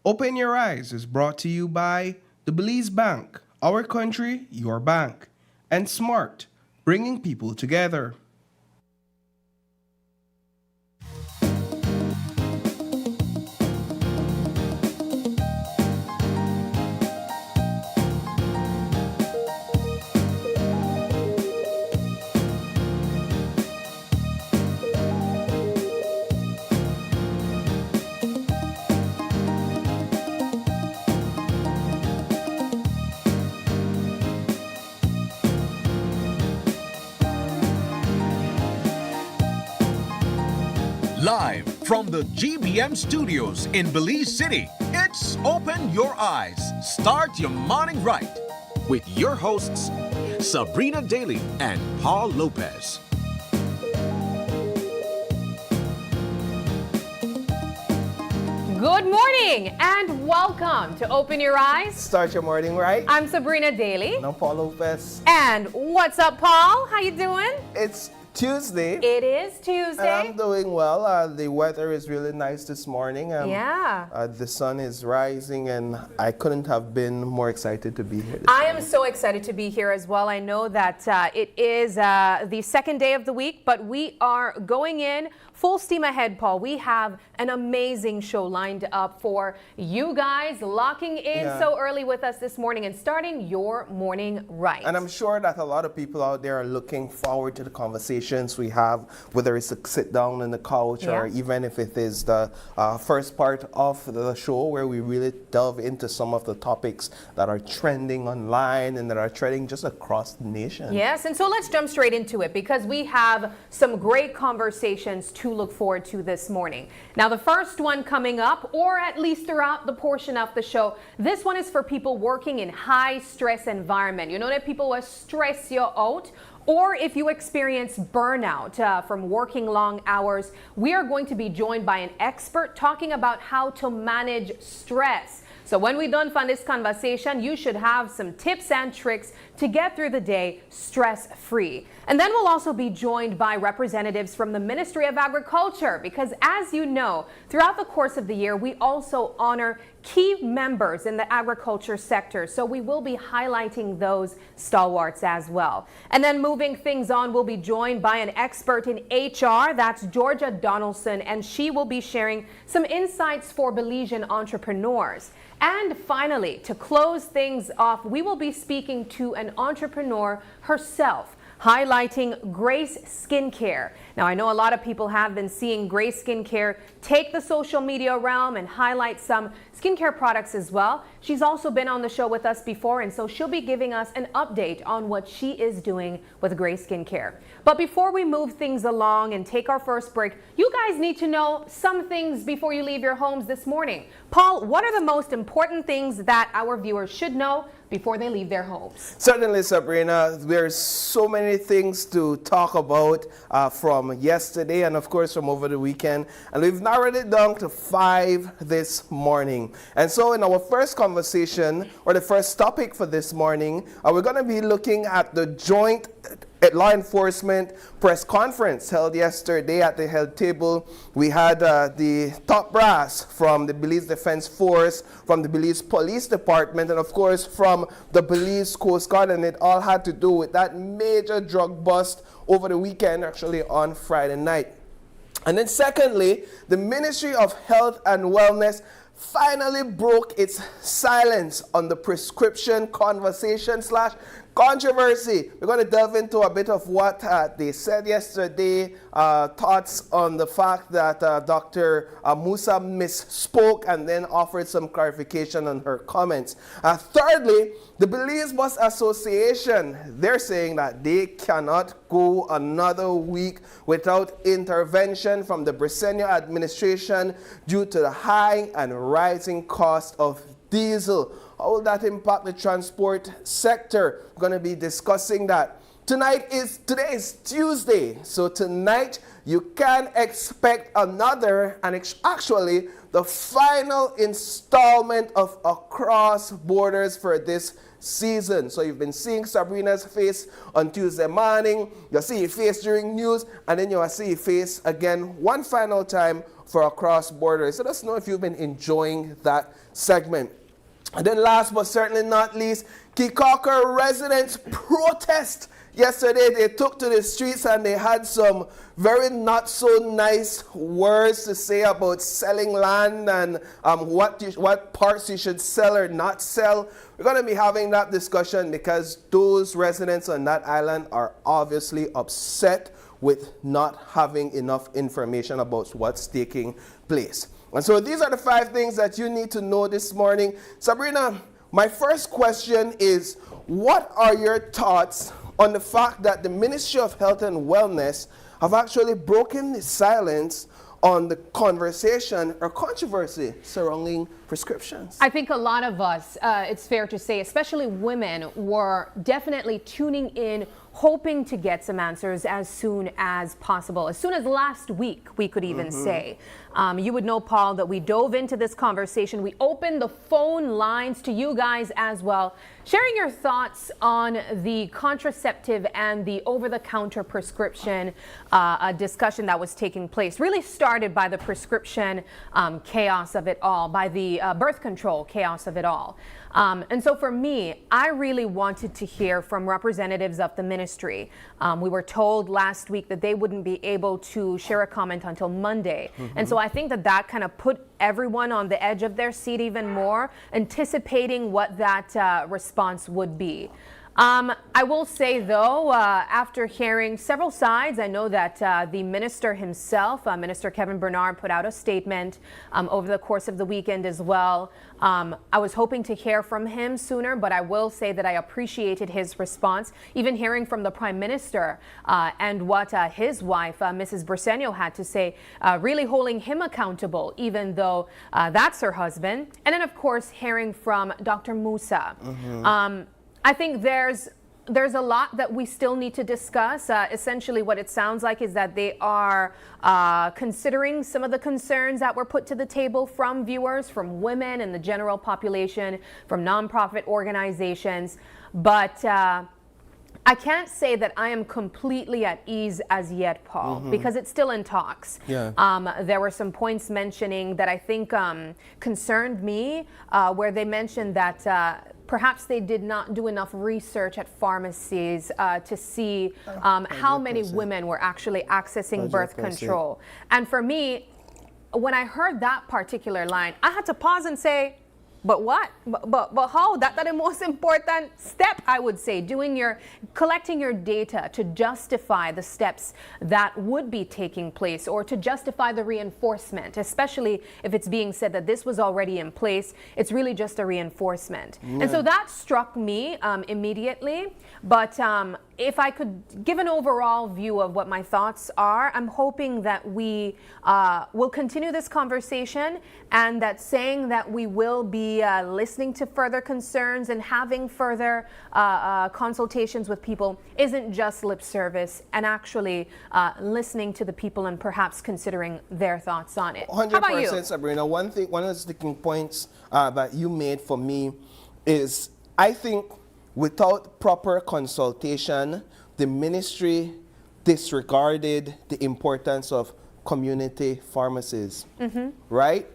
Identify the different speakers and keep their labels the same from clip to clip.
Speaker 1: Open Your Eyes is brought to you by the Belize Bank, our country, your bank, and Smart, bringing people together.
Speaker 2: Live from the GBM studios in Belize City, it's Open Your Eyes. Start your morning right with your hosts, Sabrina Daly and Paul Lopez.
Speaker 3: Good morning and welcome to Open Your Eyes.
Speaker 1: Start your morning right.
Speaker 3: I'm Sabrina Daly.
Speaker 1: I'm Paul Lopez.
Speaker 3: And what's up, Paul? How you doing?
Speaker 1: It's Tuesday.
Speaker 3: It is Tuesday.
Speaker 1: And I'm doing well. The weather is really nice this morning. The sun is rising, and I couldn't have been more excited to be here.
Speaker 3: I am so excited to be here as well. I know that it is the second day of the week, but we are going in full steam ahead, Paul. We have an amazing show lined up for you guys, locking in so early with us this morning and starting your morning right.
Speaker 1: And I'm sure that a lot of people out there are looking forward to the conversations we have, whether it's a sit down on the couch or even if it is the first part of the show where we really delve into some of the topics that are trending online and that are trending just across the nation.
Speaker 3: Yes, and so let's jump straight into it because we have some great conversations to look forward to this morning. Now, the first one coming up, or at least throughout the portion of the show, this one is for people working in high stress environment. You know that people will stress you out, or if you experience burnout from working long hours, we are going to be joined by an expert talking about how to manage stress. So when we done fund this conversation, you should have some tips and tricks to get through the day stress-free. And then we'll also be joined by representatives from the Ministry of Agriculture because, as you know, throughout the course of the year, we also honor key members in the agriculture sector. So we will be highlighting those stalwarts as well. And then moving things on, we'll be joined by an expert in HR. That's Georgia Donaldson, and she will be sharing some insights for Belizean entrepreneurs. And finally, to close things off, we will be speaking to an entrepreneur herself, highlighting Grace Skincare. Now, I know a lot of people have been seeing Grace Skincare take the social media realm and highlight some skincare products as well. She's also been on the show with us before, and so she'll be giving us an update on what she is doing with Grace Skincare. But before we move things along and take our first break, you guys need to know some things before you leave your homes this morning. Paul, what are the most important things that our viewers should know before they leave their homes?
Speaker 1: Certainly, Sabrina. There's so many things to talk about from yesterday and, of course, from over the weekend. And we've narrowed it down to 5 this morning. And so in our first conversation, or the first topic for this morning, we're going to be looking at the joint law enforcement press conference held yesterday at the head table. We had the top brass from the Belize Defense Force, from the Belize Police Department, and of course from the Belize Coast Guard, and it all had to do with that major drug bust over the weekend, actually on Friday night. And then secondly, the Ministry of Health and Wellness finally broke its silence on the prescription conversation / controversy. We're going to delve into a bit of what they said yesterday, thoughts on the fact that Dr. Musa misspoke and then offered some clarification on her comments. Thirdly, the Belize Bus Association, they're saying that they cannot go another week without intervention from the Bresenio administration due to the high and rising cost of diesel. How will that impact the transport sector? We're going to be discussing that. Today is Tuesday, so tonight you can expect another, and actually the final installment of Across Borders for this season. So you've been seeing Sabrina's face on Tuesday morning, you'll see your face during news, and then you'll see your face again one final time for Across Borders. So let us know if you've been enjoying that segment. And then last but certainly not least, Kikaka residents protest. Yesterday they took to the streets and they had some very not so nice words to say about selling land and what parts you should sell or not sell. We're going to be having that discussion because those residents on that island are obviously upset with not having enough information about what's taking place. And so these are the 5 things that you need to know this morning. Sabrina, my first question is, what are your thoughts on the fact that the Ministry of Health and Wellness have actually broken the silence on the conversation or controversy surrounding prescriptions?
Speaker 3: I think a lot of us, it's fair to say, especially women, were definitely tuning in, hoping to get some answers as soon as possible. As soon as last week, we could even say. You would know, Paul, that we dove into this conversation. We opened the phone lines to you guys as well, sharing your thoughts on the contraceptive and the over-the-counter prescription discussion that was taking place. Really started by the prescription chaos of it all, by the birth control chaos of it all. And so for me, I really wanted to hear from representatives of the ministry. We were told last week that they wouldn't be able to share a comment until Monday. And so I think that kind of put everyone on the edge of their seat even more, anticipating what that response would be. I will say, though, after hearing several sides, I know that the minister himself, Minister Kevin Bernard, put out a statement over the course of the weekend as well. I was hoping to hear from him sooner, but I will say that I appreciated his response, even hearing from the Prime Minister and what his wife, Mrs. Briseno, had to say, really holding him accountable, even though that's her husband. And then, of course, hearing from Dr. Musa. I think there's a lot that we still need to discuss. Essentially, what it sounds like is that they are considering some of the concerns that were put to the table from viewers, from women and the general population, from nonprofit organizations. But I can't say that I am completely at ease as yet, Paul, because it's still in talks. There were some points mentioning that I think concerned me, where they mentioned that perhaps they did not do enough research at pharmacies to see how many women were actually accessing birth control. And for me, when I heard that particular line, I had to pause and say, but what? But how? That's the most important step, I would say, collecting your data to justify the steps that would be taking place, or to justify the reinforcement, especially if it's being said that this was already in place. It's really just a reinforcement. And so that struck me immediately. But if I could give an overall view of what my thoughts are, I'm hoping that we will continue this conversation, and that saying that we will be listening to further concerns and having further consultations with people isn't just lip service, and actually listening to the people and perhaps considering their thoughts on it.
Speaker 1: 100%,
Speaker 3: How about you?
Speaker 1: Sabrina. One of the sticking points that you made for me is, I think, without proper consultation, the ministry disregarded the importance of community pharmacies, right?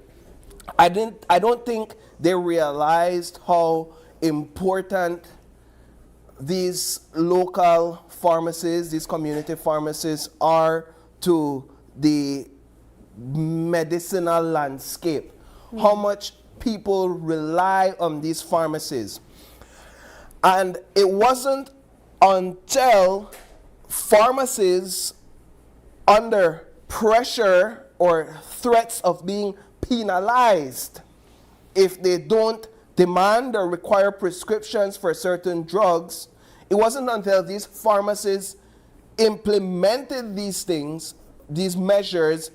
Speaker 1: I don't think they realized how important these local pharmacies, these community pharmacies, are to the medicinal landscape. How much people rely on these pharmacies. And it wasn't until pharmacies, under pressure or threats of being penalized if they don't demand or require prescriptions for certain drugs, it wasn't until these pharmacies implemented these things, these measures,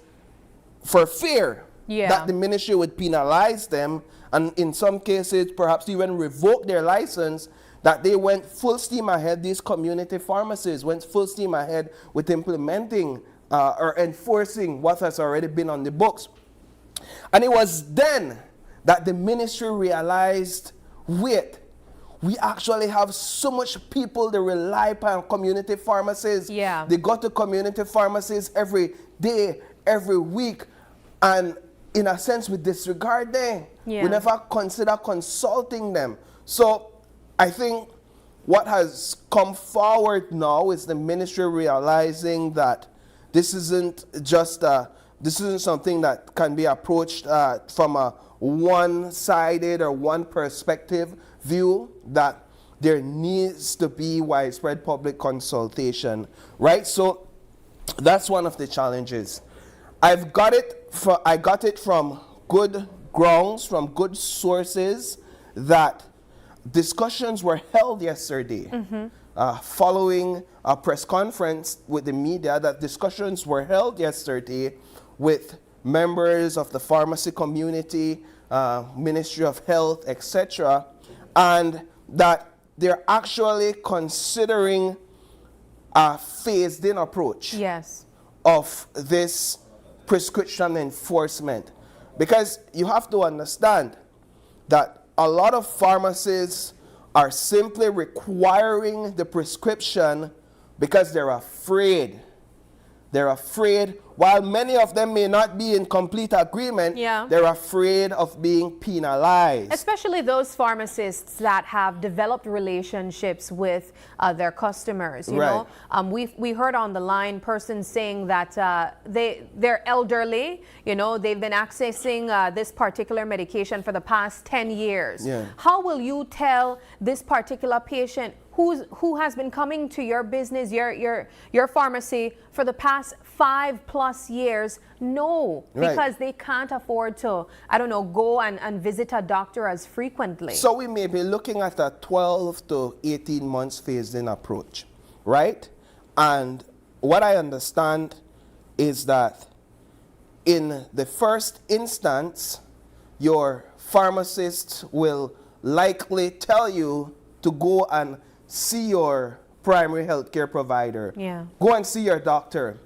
Speaker 1: for fear that the ministry would penalize them, and in some cases perhaps even revoke their license, that they went full steam ahead, these community pharmacies went full steam ahead with implementing or enforcing what has already been on the books. And it was then that the ministry realized, wait, we actually have so much people that rely upon community pharmacies.
Speaker 3: Yeah.
Speaker 1: They go to community pharmacies every day, every week, and in a sense we disregard them.
Speaker 3: Yeah.
Speaker 1: We never consider consulting them. So I think what has come forward now is the ministry realizing that this isn't just this isn't something that can be approached from a one-sided or one perspective view, that there needs to be widespread public consultation, right? So that's one of the challenges. I got it from good grounds, from good sources, that discussions were held yesterday following a press conference with the media, that discussions were held yesterday with members of the pharmacy community, Ministry of Health, etc., and that they're actually considering a phased-in approach of this prescription enforcement. Because you have to understand that a lot of pharmacies are simply requiring the prescription because they're afraid. They're afraid, while many of them may not be in complete agreement, they're afraid of being penalized.
Speaker 3: Especially those pharmacists that have developed relationships with their customers, you know. We heard on the line persons saying that they're elderly, you know, they've been accessing this particular medication for the past 10 years. How will you tell this particular patient who has been coming to your business, your pharmacy for the past 5+ years, no, because they can't afford to, I don't know, go and visit a doctor as frequently.
Speaker 1: So we may be looking at a 12 to 18 months phased-in approach, right? And what I understand is that in the first instance, your pharmacist will likely tell you to go and see your primary health care provider. Go and see your doctor.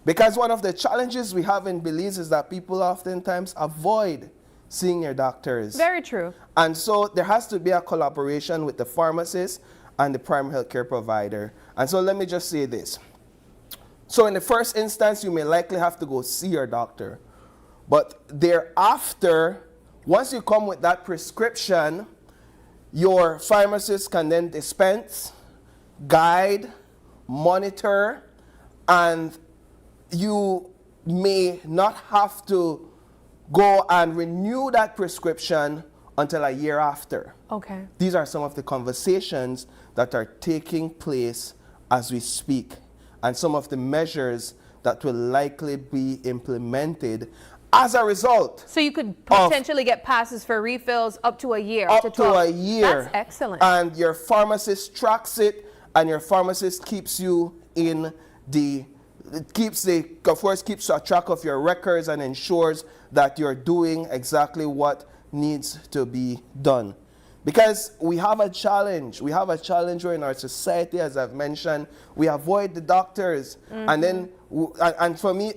Speaker 1: Because one of the challenges we have in Belize is that people oftentimes avoid seeing their doctors.
Speaker 3: Very true.
Speaker 1: And so there has to be a collaboration with the pharmacist and the primary health care provider. And so let me just say this. So in the first instance, you may likely have to go see your doctor. But thereafter, once you come with that prescription, your pharmacist can then dispense, guide, monitor, and you may not have to go and renew that prescription until a year after.
Speaker 3: Okay.
Speaker 1: These are some of the conversations that are taking place as we speak, and some of the measures that will likely be implemented as a result.
Speaker 3: So you could potentially get passes for refills up to a year.
Speaker 1: Up to a year.
Speaker 3: That's excellent.
Speaker 1: And your pharmacist tracks it, and your pharmacist keeps you in the, keeps a track of your records and ensures that you're doing exactly what needs to be done. Because we have a challenge. We have a challenge where in our society, as I've mentioned, we avoid the doctors. And then, for me,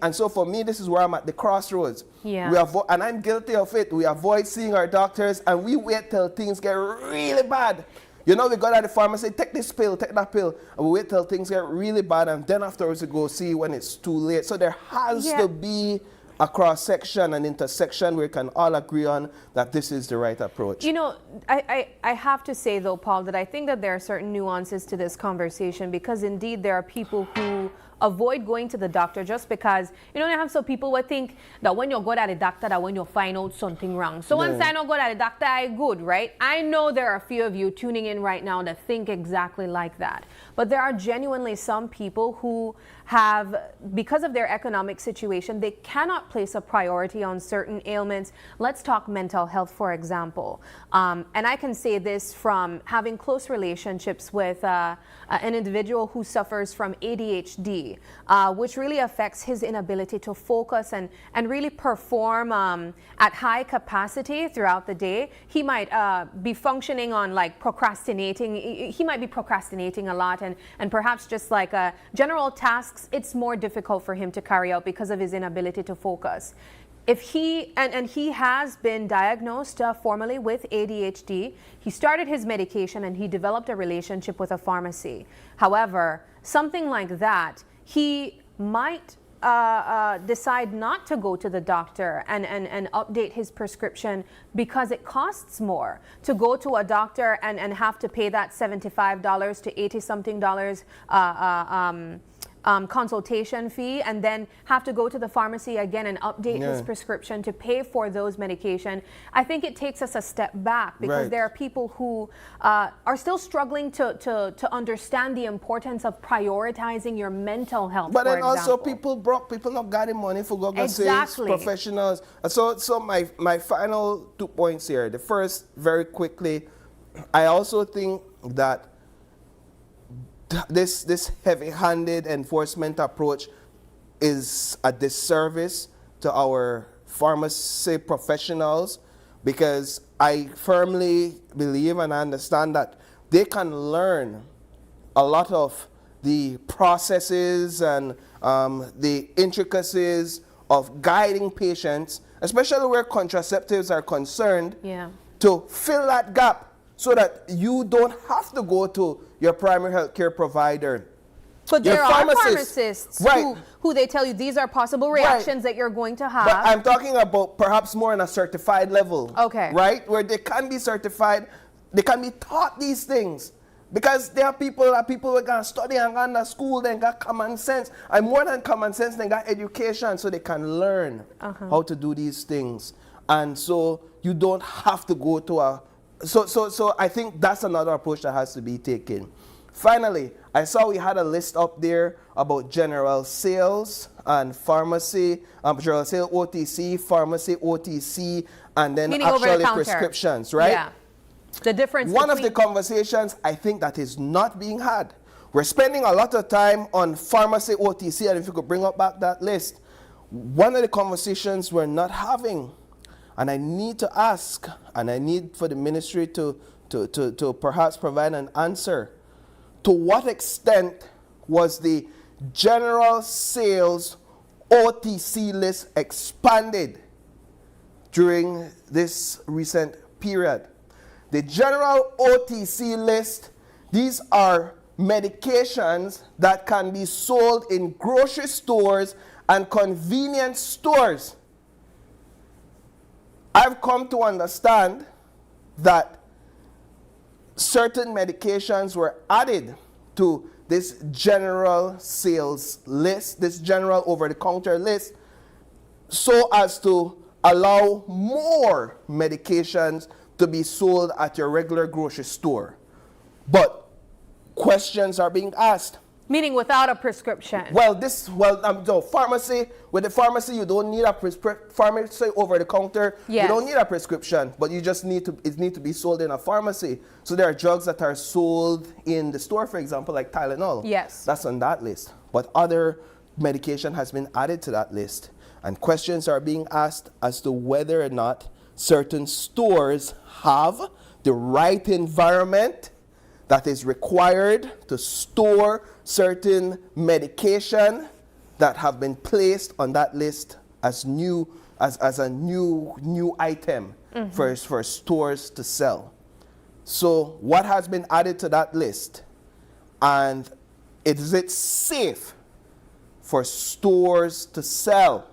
Speaker 1: this is where I'm at the crossroads. And I'm guilty of it. We avoid seeing our doctors, and we wait till things get really bad. You know, we go to the pharmacy, take this pill, take that pill, and we wait till things get really bad, and then afterwards we go see when it's too late. So there has to be a cross-section and intersection where we can all agree on that this is the right approach.
Speaker 3: You know, I have to say, though, Paul, that I think that there are certain nuances to this conversation, because indeed there are people who avoid going to the doctor just because, you know, they have some people who think that when you go to the doctor, that when you find out something wrong. So once I don't go to the doctor, I good, right? I know there are a few of you tuning in right now that think exactly like that. But there are genuinely some people who have, because of their economic situation, they cannot place a priority on certain ailments. Let's talk mental health, for example. And I can say this from having close relationships with an individual who suffers from ADHD. which really affects his inability to focus and really perform at high capacity throughout the day. He might be functioning on like procrastinating. He might be procrastinating a lot, and perhaps just like general tasks, it's more difficult for him to carry out because of his inability to focus. If he has been diagnosed formally with ADHD, he started his medication and he developed a relationship with a pharmacy. However, something like that, he might decide not to go to the doctor and update his prescription because it costs more to go to a doctor and have to pay that $75 to $80-something consultation fee, and then have to go to the pharmacy again and update his prescription to pay for those medication. I think it takes us a step back because there are people who are still struggling to understand the importance of prioritizing your mental health.
Speaker 1: But then also people broke, people not got the money for go
Speaker 3: Exactly.
Speaker 1: professionals. So my final 2 points here. The first, very quickly, I also think that this heavy-handed enforcement approach is a disservice to our pharmacy professionals, because I firmly believe and understand that they can learn a lot of the processes and the intricacies of guiding patients, especially where contraceptives are concerned, to fill that gap so that you don't have to go to your primary health care provider.
Speaker 3: But there are pharmacists who they tell you these are possible reactions that you're going to have.
Speaker 1: But I'm talking about perhaps more on a certified level.
Speaker 3: Okay.
Speaker 1: Right? Where they can be certified, they can be taught these things. Because there are people who are going to study and go to school, they got common sense. And more than common sense, they got education, so they can learn how to do these things. And so you don't have to go to a... So I think that's another approach that has to be taken. Finally, I saw we had a list up there about general sales and pharmacy, general sale OTC, pharmacy OTC, and then
Speaker 3: Meaning
Speaker 1: actually prescriptions, right?
Speaker 3: Yeah. The difference
Speaker 1: One of the conversations I think that is not being had. We're spending a lot of time on pharmacy OTC, and if you could bring up back that list, one of the conversations we're not having, and I need to ask, and I need for the ministry to perhaps provide an answer. To what extent was the general sales OTC list expanded during this recent period? The general OTC list, these are medications that can be sold in grocery stores and convenience stores. I've come to understand that certain medications were added to this general sales list, this general over-the-counter list, so as to allow more medications to be sold at your regular grocery store. But questions are being asked.
Speaker 3: Meaning without a prescription.
Speaker 1: Pharmacy, with the pharmacy, you don't need a pharmacy over the counter.
Speaker 3: Yes.
Speaker 1: You don't need a prescription, but you just need to be sold in a pharmacy. So there are drugs that are sold in the store, for example, like Tylenol.
Speaker 3: Yes.
Speaker 1: That's on that list. But other medication has been added to that list. And questions are being asked as to whether or not certain stores have the right environment that is required to store certain medication that have been placed on that list as new as a new item for stores to sell. So what has been added to that list, and is it safe for stores to sell?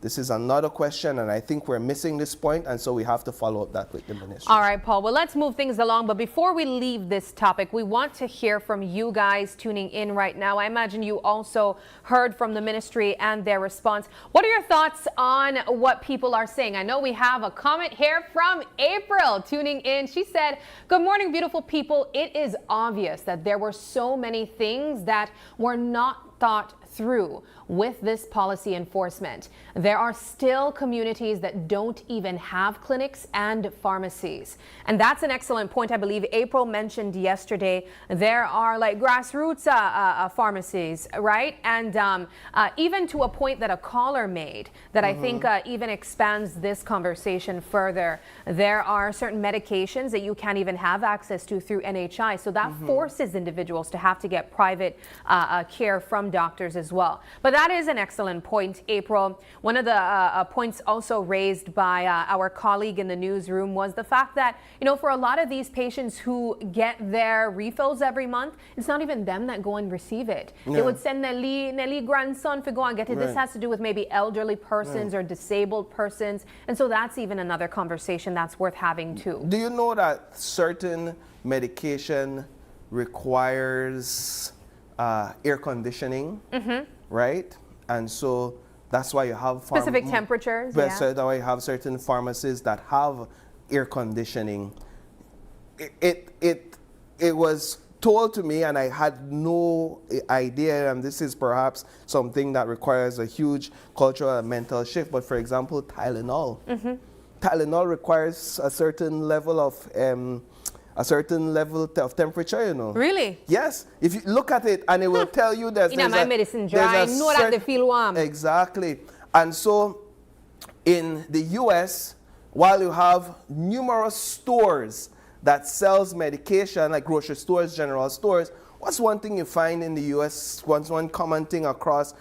Speaker 1: This is another question, and I think we're missing this point, and so we have to follow up that with the ministry.
Speaker 3: All right, Paul. Well, let's move things along. But before we leave this topic, we want to hear from you guys tuning in right now. I imagine you also heard from the ministry and their response. What are your thoughts on what people are saying? I know we have a comment here from April tuning in. She said, "Good morning, beautiful people. It is obvious that there were so many things that were not thought through with this policy enforcement, there are still communities that don't even have clinics and pharmacies. And that's an excellent point. I believe April mentioned yesterday there are like grassroots pharmacies, right? And even to a point that a caller made that I think even expands this conversation further, there are certain medications that you can't even have access to through NHI. So that forces individuals to have to get private care from doctors as well. But that is an excellent point, April. One of the points also raised by our colleague in the newsroom was the fact that, you know, for a lot of these patients who get their refills every month, it's not even them that go and receive it. They would send Nelly grandson to go and get it. This has to do with maybe elderly persons or disabled persons. And so that's even another conversation that's worth having too.
Speaker 1: Do you know that certain medication requires air conditioning, right? And so that's why you have
Speaker 3: specific temperatures.
Speaker 1: That's why you have certain pharmacies that have air conditioning. It was told to me, and I had no idea, and this is perhaps something that requires a huge cultural and mental shift. But for example, Tylenol. Tylenol requires a certain level of temperature, you know.
Speaker 3: Really?
Speaker 1: Yes. If you look at it, and it will tell you that
Speaker 3: you know, my medicine dry. I know that they feel warm.
Speaker 1: Exactly. And so, in the U.S., while you have numerous stores that sells medication, like grocery stores, general stores, what's one thing you find in the U.S., one common thing across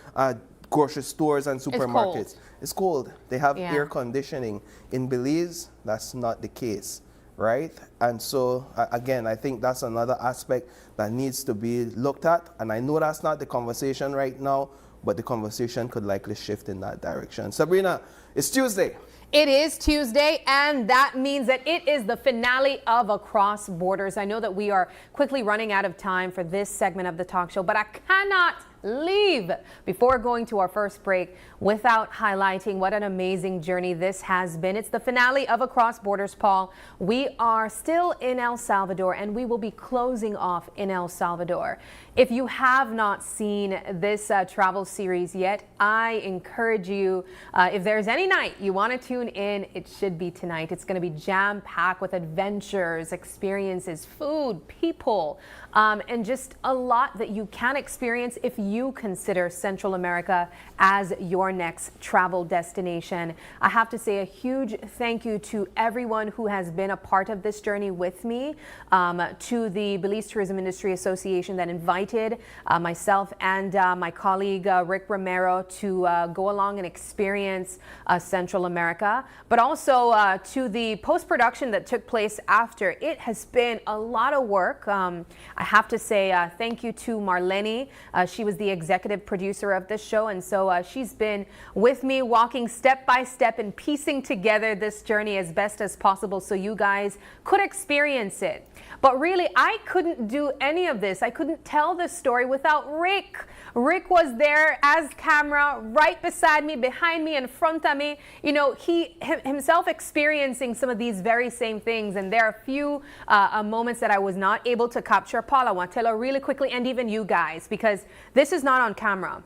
Speaker 1: grocery stores and supermarkets? It's cold. They have air conditioning. In Belize, that's not the case, right? And so, again, I think that's another aspect that needs to be looked at. And I know that's not the conversation right now, but the conversation could likely shift in that direction. Sabrina, it's Tuesday.
Speaker 3: It is Tuesday, and that means that it is the finale of Across Borders. I know that we are quickly running out of time for this segment of the talk show, but I cannot leave before going to our first break without highlighting what an amazing journey this has been. It's the finale of Across Borders, Paul. We are still in El Salvador, and we will be closing off in El Salvador. If you have not seen this travel series yet, I encourage you, if there's any night you want to tune in, it should be tonight. It's going to be jam-packed with adventures, experiences, food, people, and just a lot that you can experience if you consider Central America as your next travel destination. I have to say a huge thank you to everyone who has been a part of this journey with me, to the Belize Tourism Industry Association that invited myself and my colleague Rick Romero to go along and experience Central America, but also to the post-production that took place after. It has been a lot of work. I have to say thank you to Marlene. She was the executive producer of this show, and so she's been with me walking step by step and piecing together this journey as best as possible so you guys could experience it. But really, I couldn't do any of this. I couldn't tell this story without Rick. Rick was there as camera, right beside me, behind me, in front of me. You know, he himself experiencing some of these very same things. And there are a few moments that I was not able to capture. Paul, I want to tell her really quickly, and even you guys, because this is not on camera.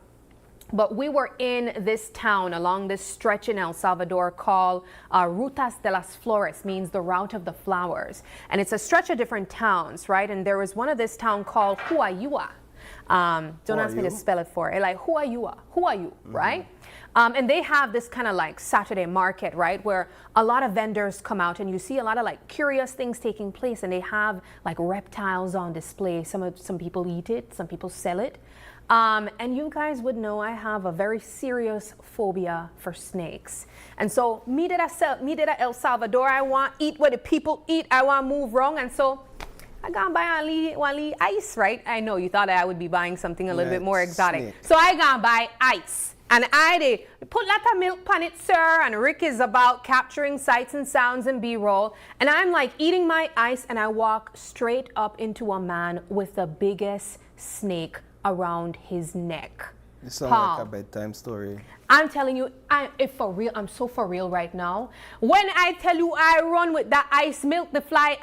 Speaker 3: But we were in this town along this stretch in El Salvador called Rutas de las Flores, means the route of the flowers. And it's a stretch of different towns, right? And there was one of this town called Huayua. Don't ask me to spell it for it. Like Huayua, right? And they have this kind of like Saturday market, right? Where a lot of vendors come out and you see a lot of like curious things taking place, and they have like reptiles on display. Some people eat it, some people sell it. And you guys would know I have a very serious phobia for snakes. And so me that El Salvador, I want eat what the people eat. I want move wrong. And so I gone buy one ice, right? I know you thought I would be buying something a little bit more exotic. Snake. So I gone buy ice. And I put lot of milk on it, sir. And Rick is about capturing sights and sounds and B-roll. And I'm like eating my ice, and I walk straight up into a man with the biggest snake around his neck.
Speaker 1: It sounds like a bedtime story. I'm
Speaker 3: telling you, I'm so for real right now. When I tell you I run with that ice milk, the fly,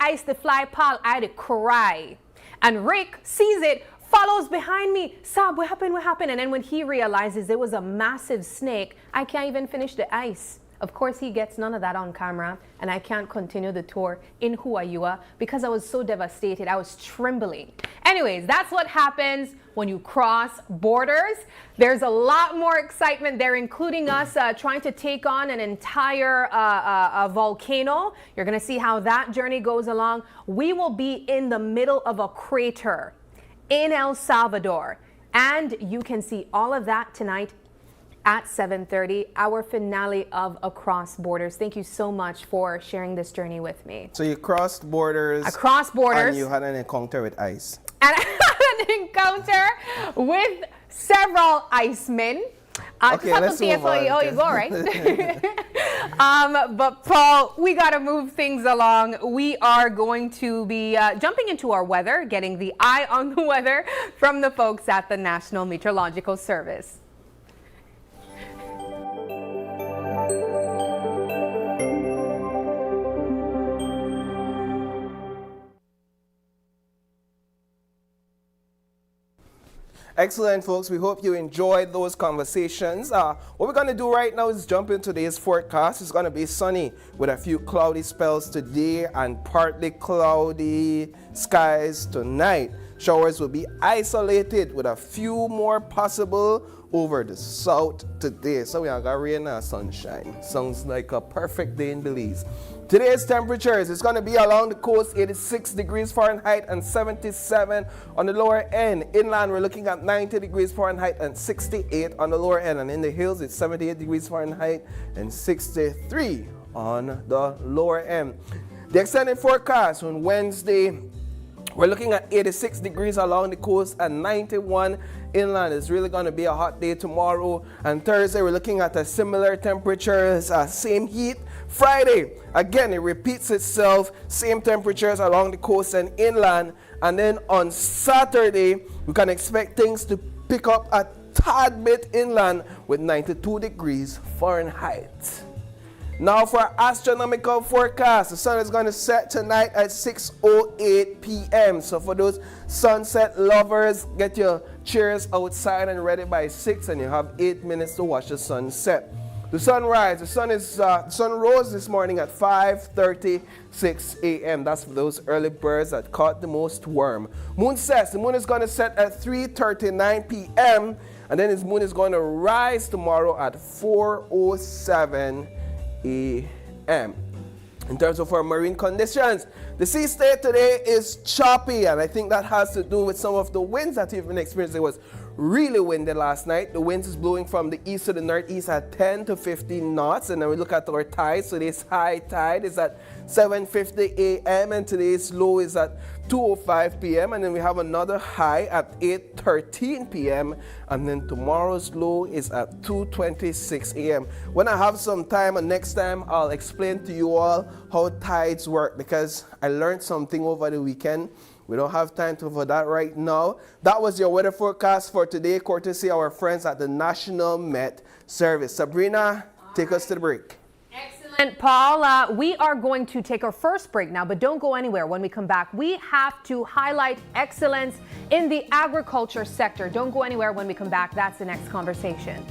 Speaker 3: Paul, I had to cry. And Rick sees it follows behind me. Sab, what happened? What happened? And then when he realizes it was a massive snake, I can't even finish the ice. Of course, he gets none of that on camera, and I can't continue the tour in Huayua because I was so devastated. I was trembling. Anyways, that's what happens when you cross borders. There's a lot more excitement there, including us trying to take on an entire volcano. You're going to see how that journey goes along. We will be in the middle of a crater in El Salvador, and you can see all of that tonight at 7:30, our finale of Across Borders. Thank you so much for sharing this journey with me.
Speaker 1: So you crossed borders.
Speaker 3: Across borders.
Speaker 1: And you had an encounter with ice.
Speaker 3: And I had an encounter with several icemen.
Speaker 1: Okay, let's move on.
Speaker 3: Oh, you go, right? But Paul, we got to move things along. We are going to be jumping into our weather, getting the eye on the weather from the folks at the National Meteorological Service.
Speaker 1: Excellent, folks. We hope you enjoyed those conversations. What we're going to do right now is jump into today's forecast. It's going to be sunny with a few cloudy spells today and partly cloudy skies tonight. Showers will be isolated with a few more possible over the south today. So we have got rain and sunshine. Sounds like a perfect day in Belize. Today's temperatures, it's going to be along the coast, 86 degrees Fahrenheit and 77 on the lower end. Inland, we're looking at 90 degrees Fahrenheit and 68 on the lower end. And in the hills, it's 78 degrees Fahrenheit and 63 on the lower end. The extended forecast on Wednesday, we're looking at 86 degrees along the coast and 91 inland. It's really going to be a hot day tomorrow. And Thursday, we're looking at a similar temperatures, same heat. Friday, again, it repeats itself, same temperatures along the coast and inland. And then on Saturday, we can expect things to pick up a tad bit inland with 92 degrees Fahrenheit. Now for our astronomical forecast, the sun is going to set tonight at 6:08 p.m. So for those sunset lovers, get your chairs outside and ready by 6, and you have 8 minutes to watch the sun set. The sunrise, the sun rose this morning at 5:36 a.m. That's for those early birds that caught the most worm. Moon sets, the moon is going to set at 3:39 p.m. and then its moon is going to rise tomorrow at 4:07 a.m. In terms of our marine conditions, the sea state today is choppy, and I think that has to do with some of the winds that we've been experiencing. It was really windy last night. The winds is blowing from the east to the northeast at 10 to 15 knots. And then we look at our tides. Today's high tide is at 7:50 a.m. and today's low is at 2:05 p.m. And then we have another high at 8:13 p.m. And then tomorrow's low is at 2:26 a.m. When I have some time, and next time I'll explain to you all how tides work, because I learned something over the weekend. We don't have time for that right now. That was your weather forecast for today, courtesy of our friends at the National Met Service. Sabrina, take us to the break.
Speaker 3: Excellent, Paul. We are going to take our first break now, but don't go anywhere. When we come back, we have to highlight excellence in the agriculture sector. Don't go anywhere. When we come back, that's the next conversation.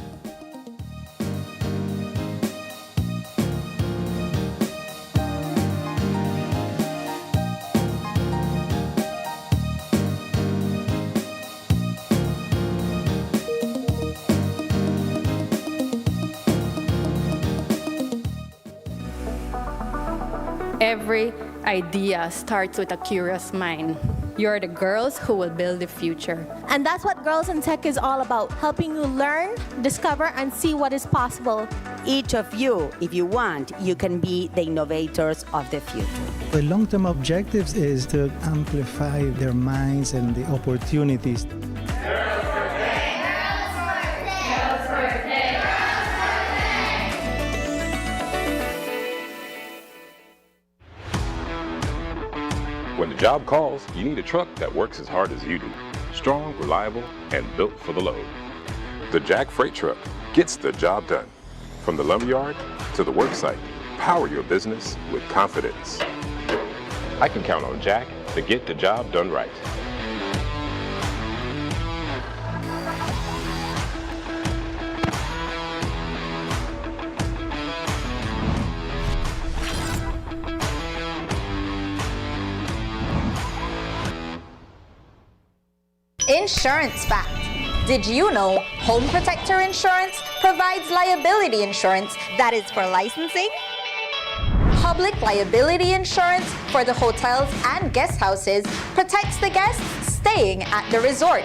Speaker 4: Every idea starts with a curious mind. You're the girls who will build the future.
Speaker 5: And that's what Girls in Tech is all about, helping you learn, discover, and see what is possible.
Speaker 6: Each of you, if you want, you can be the innovators of the future.
Speaker 7: The long-term objectives is to amplify their minds and the opportunities.
Speaker 8: When the job calls, you need a truck that works as hard as you do. Strong, reliable, and built for the load. The Jack Freight Truck gets the job done. From the lumberyard to the worksite, power your business with confidence. I can count on Jack to get the job done right.
Speaker 9: Insurance Fact. Did you know Home Protector Insurance provides liability insurance that is for licensing? Public liability insurance for the hotels and guest houses protects the guests staying at the resort.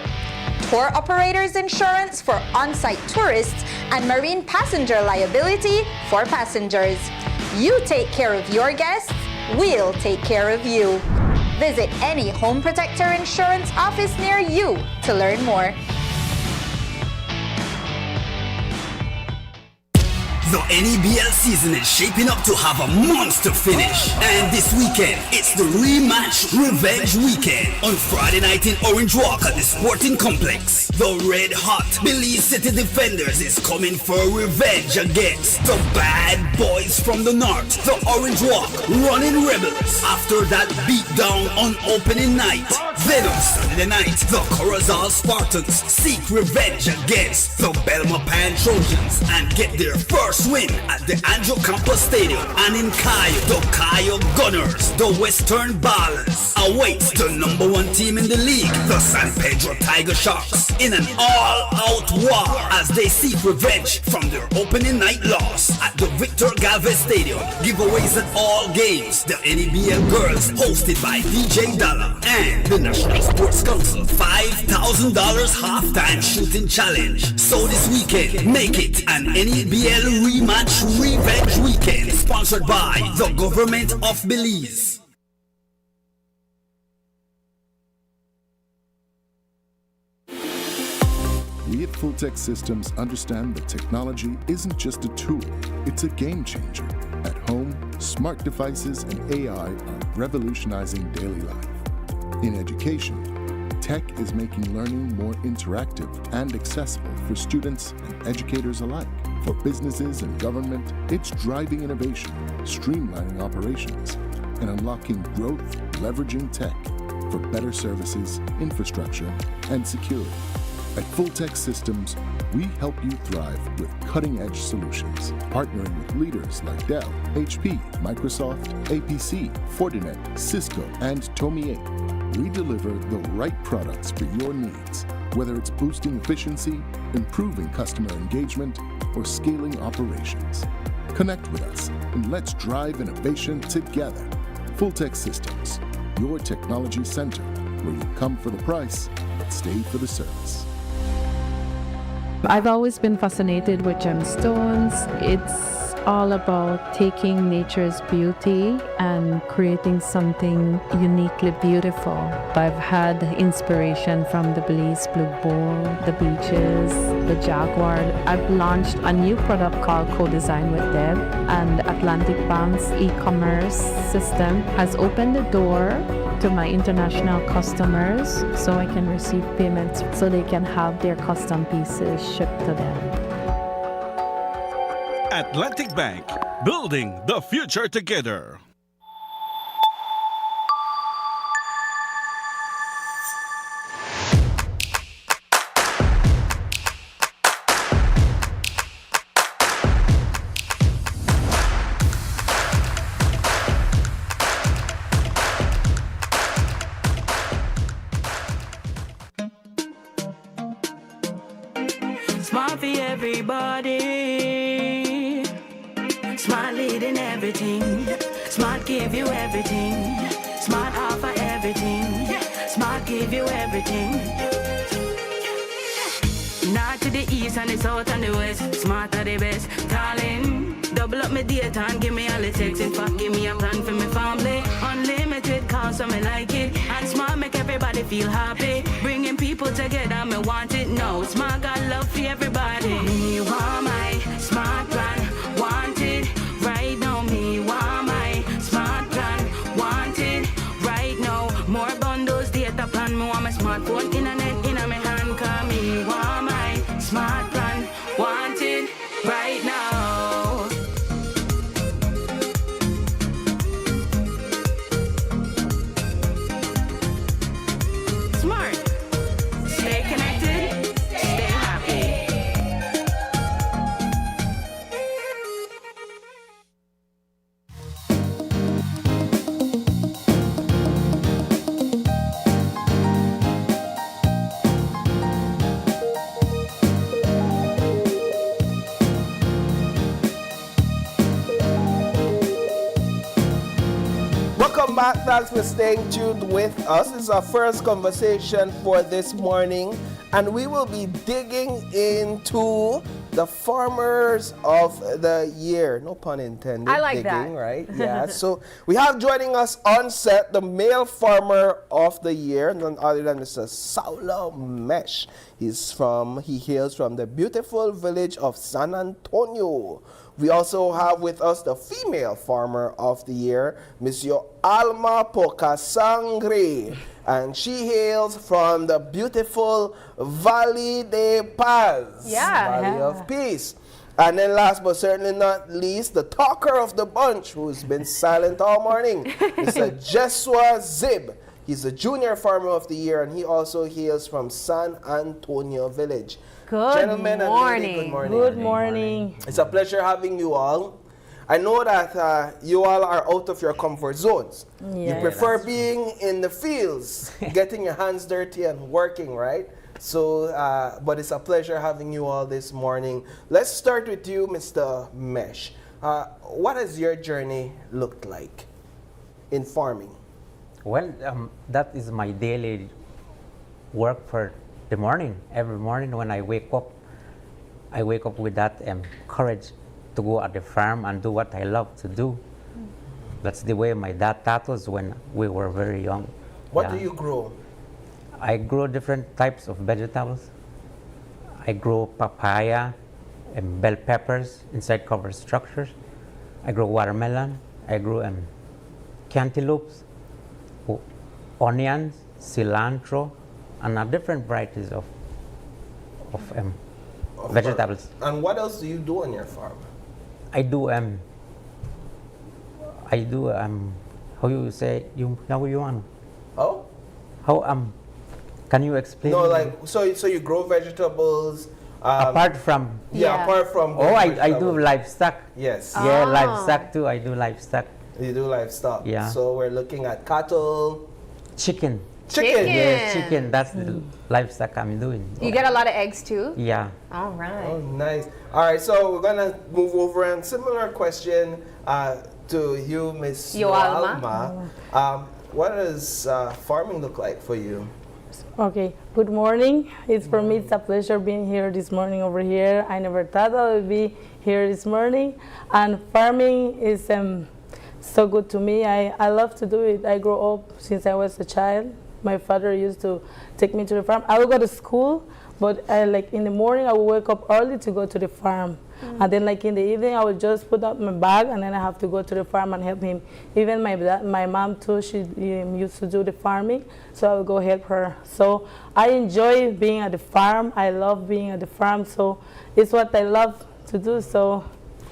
Speaker 9: Tour operators insurance for on-site tourists and marine passenger liability for passengers. You take care of your guests, we'll take care of you. Visit any Home Protector Insurance office near you to learn more.
Speaker 10: The NEBL season is shaping up to have a monster finish. And this weekend, it's the rematch revenge weekend. On Friday night in Orange Walk at the Sporting Complex, the red hot Belize City Defenders is coming for revenge against the bad boys from the north, the Orange Walk Running Rebels. After that beatdown on opening night, then on Saturday night, the Corozal Spartans seek revenge against the Belmopan Trojans and get their first win at the Andrew Campos Stadium. And in Cayo, the Cayo Gunners, the Western Ballers, awaits the number one team in the league, the San Pedro Tiger Sharks, in an all-out war as they seek revenge from their opening night loss at the Victor Galvez Stadium. Giveaways at all games, the NEBL Girls hosted by DJ Dollar and the National Sports Council $5,000 halftime shooting challenge. So this weekend, make it an NEBL rematch revenge weekend, sponsored by the government of Belize.
Speaker 11: We at Fulltech Systems understand that technology isn't just a tool, it's a game changer. At home, smart devices and AI are revolutionizing daily life. In education, tech is making learning more interactive and accessible for students and educators alike. For businesses and government, it's driving innovation, streamlining operations, and unlocking growth, leveraging tech for better services, infrastructure, and security. At Fulltech Systems, we help you thrive with cutting-edge solutions, partnering with leaders like Dell, HP, Microsoft, APC, Fortinet, Cisco, and Tomie. We deliver the right products for your needs, whether it's boosting efficiency, improving customer engagement, or scaling operations. Connect with us and let's drive innovation together. Fulltech Systems, your technology center, where you come for the price, but stay for the service.
Speaker 12: I've always been fascinated with gemstones. It's all about taking nature's beauty and creating something uniquely beautiful. I've had inspiration from the Belize Blue Bull, the beaches, the jaguar. I've launched a new product called Co-Design with Deb, and Atlantic Bank's e-commerce system has opened the door to my international customers so I can receive payments so they can have their custom pieces shipped to them.
Speaker 13: Atlantic Bank, building the future together.
Speaker 14: Smart for everybody. Smart leading everything. Smart give you everything. Smart offer everything. Smart give you everything. North to the east and the south and the west. Smart are the best. Darling, double up my data and give me all the text. In fact, give me a plan for my family. Unlimited calls, so me like it. And smart make everybody feel happy. Bringing people together, me want it now. Smart got love for everybody. Me want my smart plan. Want it right now. Me want my smart plan. Want it right now. More bundles, data plan. Me want my smartphone, internet in my hand. Cause me want my smart plan. Want it right now. Smart. Stay connected. Stay happy.
Speaker 1: Welcome back. Thanks for staying tuned with us. This is our first conversation for this morning, and we will be digging into the farmers of the year. No pun intended.
Speaker 3: I like
Speaker 1: digging,
Speaker 3: that.
Speaker 1: right? Yeah. So we have joining us on set the male farmer of the year, none other than Mr. Saulo Mesh. He hails from the beautiful village of San Antonio. We also have with us the female farmer of the year, Monsieur Alma Pocasangre, and she hails from the beautiful Valley de Paz, Valley of Peace. And then last but certainly not least, the talker of the bunch, who's been silent all morning, Mr. Jesua Zib. He's the junior farmer of the year, and he also hails from San Antonio Village. Gentlemen and lady, good morning.
Speaker 15: Good morning.
Speaker 1: It's a pleasure having you all. I know that you all are out of your comfort zones.
Speaker 15: Yeah.
Speaker 1: You prefer being in the fields, getting your hands dirty and working, right? So, but it's a pleasure having you all this morning. Let's start with you, Mr. Mesh. What has your journey looked like in farming?
Speaker 16: Well, that is my daily work for the morning. Every morning when I wake up with that courage to go at the farm and do what I love to do. That's the way my dad taught us when we were very young.
Speaker 1: What do you grow?
Speaker 16: I grow different types of vegetables. I grow papaya and bell peppers inside covered structures. I grow watermelon. I grow cantaloupes, onions, cilantro, and different varieties of vegetables.
Speaker 1: And what else do you do on your farm?
Speaker 16: I do how you say how you want?
Speaker 1: Oh?
Speaker 16: How can you explain?
Speaker 1: No, like so you grow vegetables.
Speaker 16: Apart from
Speaker 1: apart from
Speaker 16: I do livestock.
Speaker 1: Yes.
Speaker 16: Yeah, livestock too. I do livestock.
Speaker 1: You do livestock.
Speaker 16: Yeah.
Speaker 1: So we're looking at cattle.
Speaker 16: Chicken.
Speaker 1: Chicken.
Speaker 16: Yes, chicken. That's the livestock I'm doing.
Speaker 3: You get a lot of eggs too?
Speaker 16: Yeah.
Speaker 3: All right.
Speaker 1: Oh, nice. All right, so we're gonna move over and similar question to you, Miss Yoalma. What does farming look like for you?
Speaker 15: Okay, good morning. For me, it's a pleasure being here this morning over here. I never thought I would be here this morning. And farming is so good to me. I love to do it. I grew up since I was a child. My father used to take me to the farm. I would go to school, but like in the morning, I would wake up early to go to the farm. And then like in the evening, I would just put up my bag and then I have to go to the farm and help him. Even my mom too, she used to do the farming, so I would go help her. So I enjoy being at the farm. I love being at the farm, so it's what I love to do. So,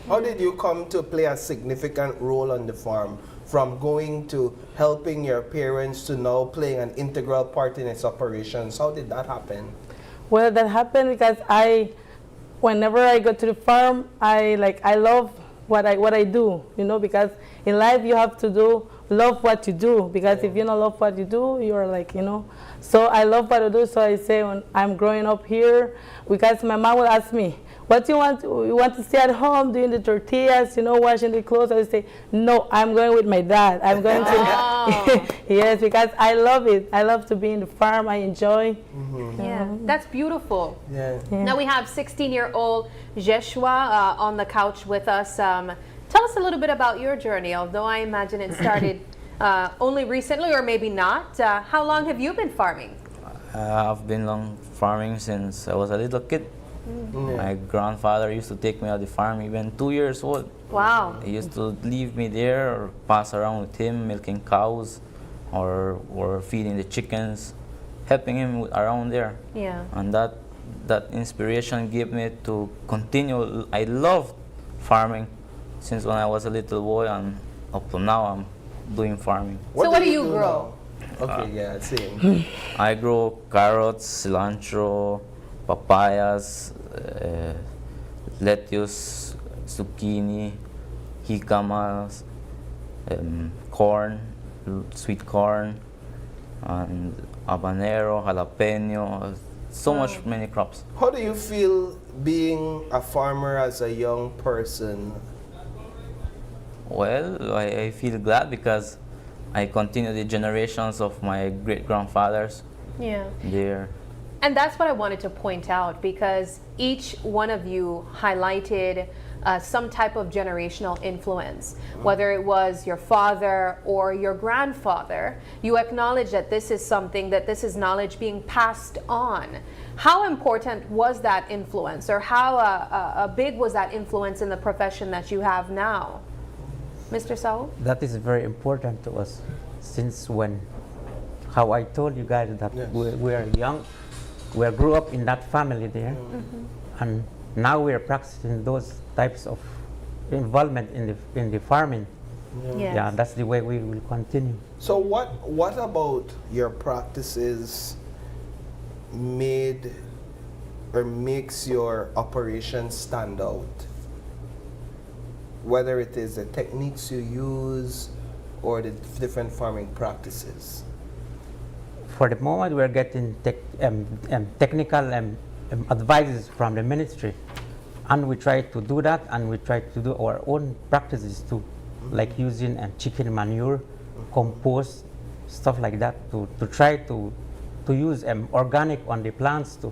Speaker 1: how did you come to play a significant role on the farm? From going to helping your parents to now playing an integral part in its operations. How did that happen?
Speaker 15: Well, that happened because whenever I go to the farm, I love what I do, because in life you have to love what you do, because if you don't love what you do, you're so I love what I do. So I say when I'm growing up here, because my mom will ask me, what do you want? You want to stay at home doing the tortillas, washing the clothes? I would say, no, I'm going with my dad. I'm going to, yes, because I love it. I love to be in the farm. I enjoy.
Speaker 3: Yeah, that's beautiful.
Speaker 1: Yeah.
Speaker 3: Now we have 16-year-old Jeshua on the couch with us. Tell us a little bit about your journey, although I imagine it started only recently or maybe not. How long have you been farming?
Speaker 17: I've been farming since I was a little kid. My grandfather used to take me out the farm even 2 years old.
Speaker 3: Wow.
Speaker 17: He used to leave me there or pass around with him, milking cows or feeding the chickens, helping him around there.
Speaker 3: Yeah.
Speaker 17: And that inspiration gave me to continue. I loved farming since when I was a little boy, and up to now I'm doing farming.
Speaker 3: So what do you grow?
Speaker 1: Okay, yeah, same.
Speaker 17: I grow carrots, cilantro, papayas, lettuce, zucchini, jicamas, corn, sweet corn, and habanero, jalapeno, many crops.
Speaker 1: How do you feel being a farmer as a young person?
Speaker 17: Well, I feel glad because I continue the generations of my great-grandfathers.
Speaker 3: Yeah.
Speaker 17: There.
Speaker 3: And that's what I wanted to point out, because each one of you highlighted some type of generational influence, whether it was your father or your grandfather. You acknowledge that this is something, that this is knowledge being passed on. How important was that influence, or how big was that influence in the profession that you have now? Mr. Saul?
Speaker 16: That is very important to us, since when, how I told you guys that we are young, we grew up in that family there, and now we are practicing those types of involvement in the farming. Yeah, that's the way we will continue.
Speaker 1: So what about your practices made or makes your operation stand out? Whether it is the techniques you use or the different farming practices.
Speaker 16: For the moment, we're getting technical advices from the ministry, and we try to do that, and we try to do our own practices too, like using chicken manure, compost, stuff like that, to try to use organic on the plants too.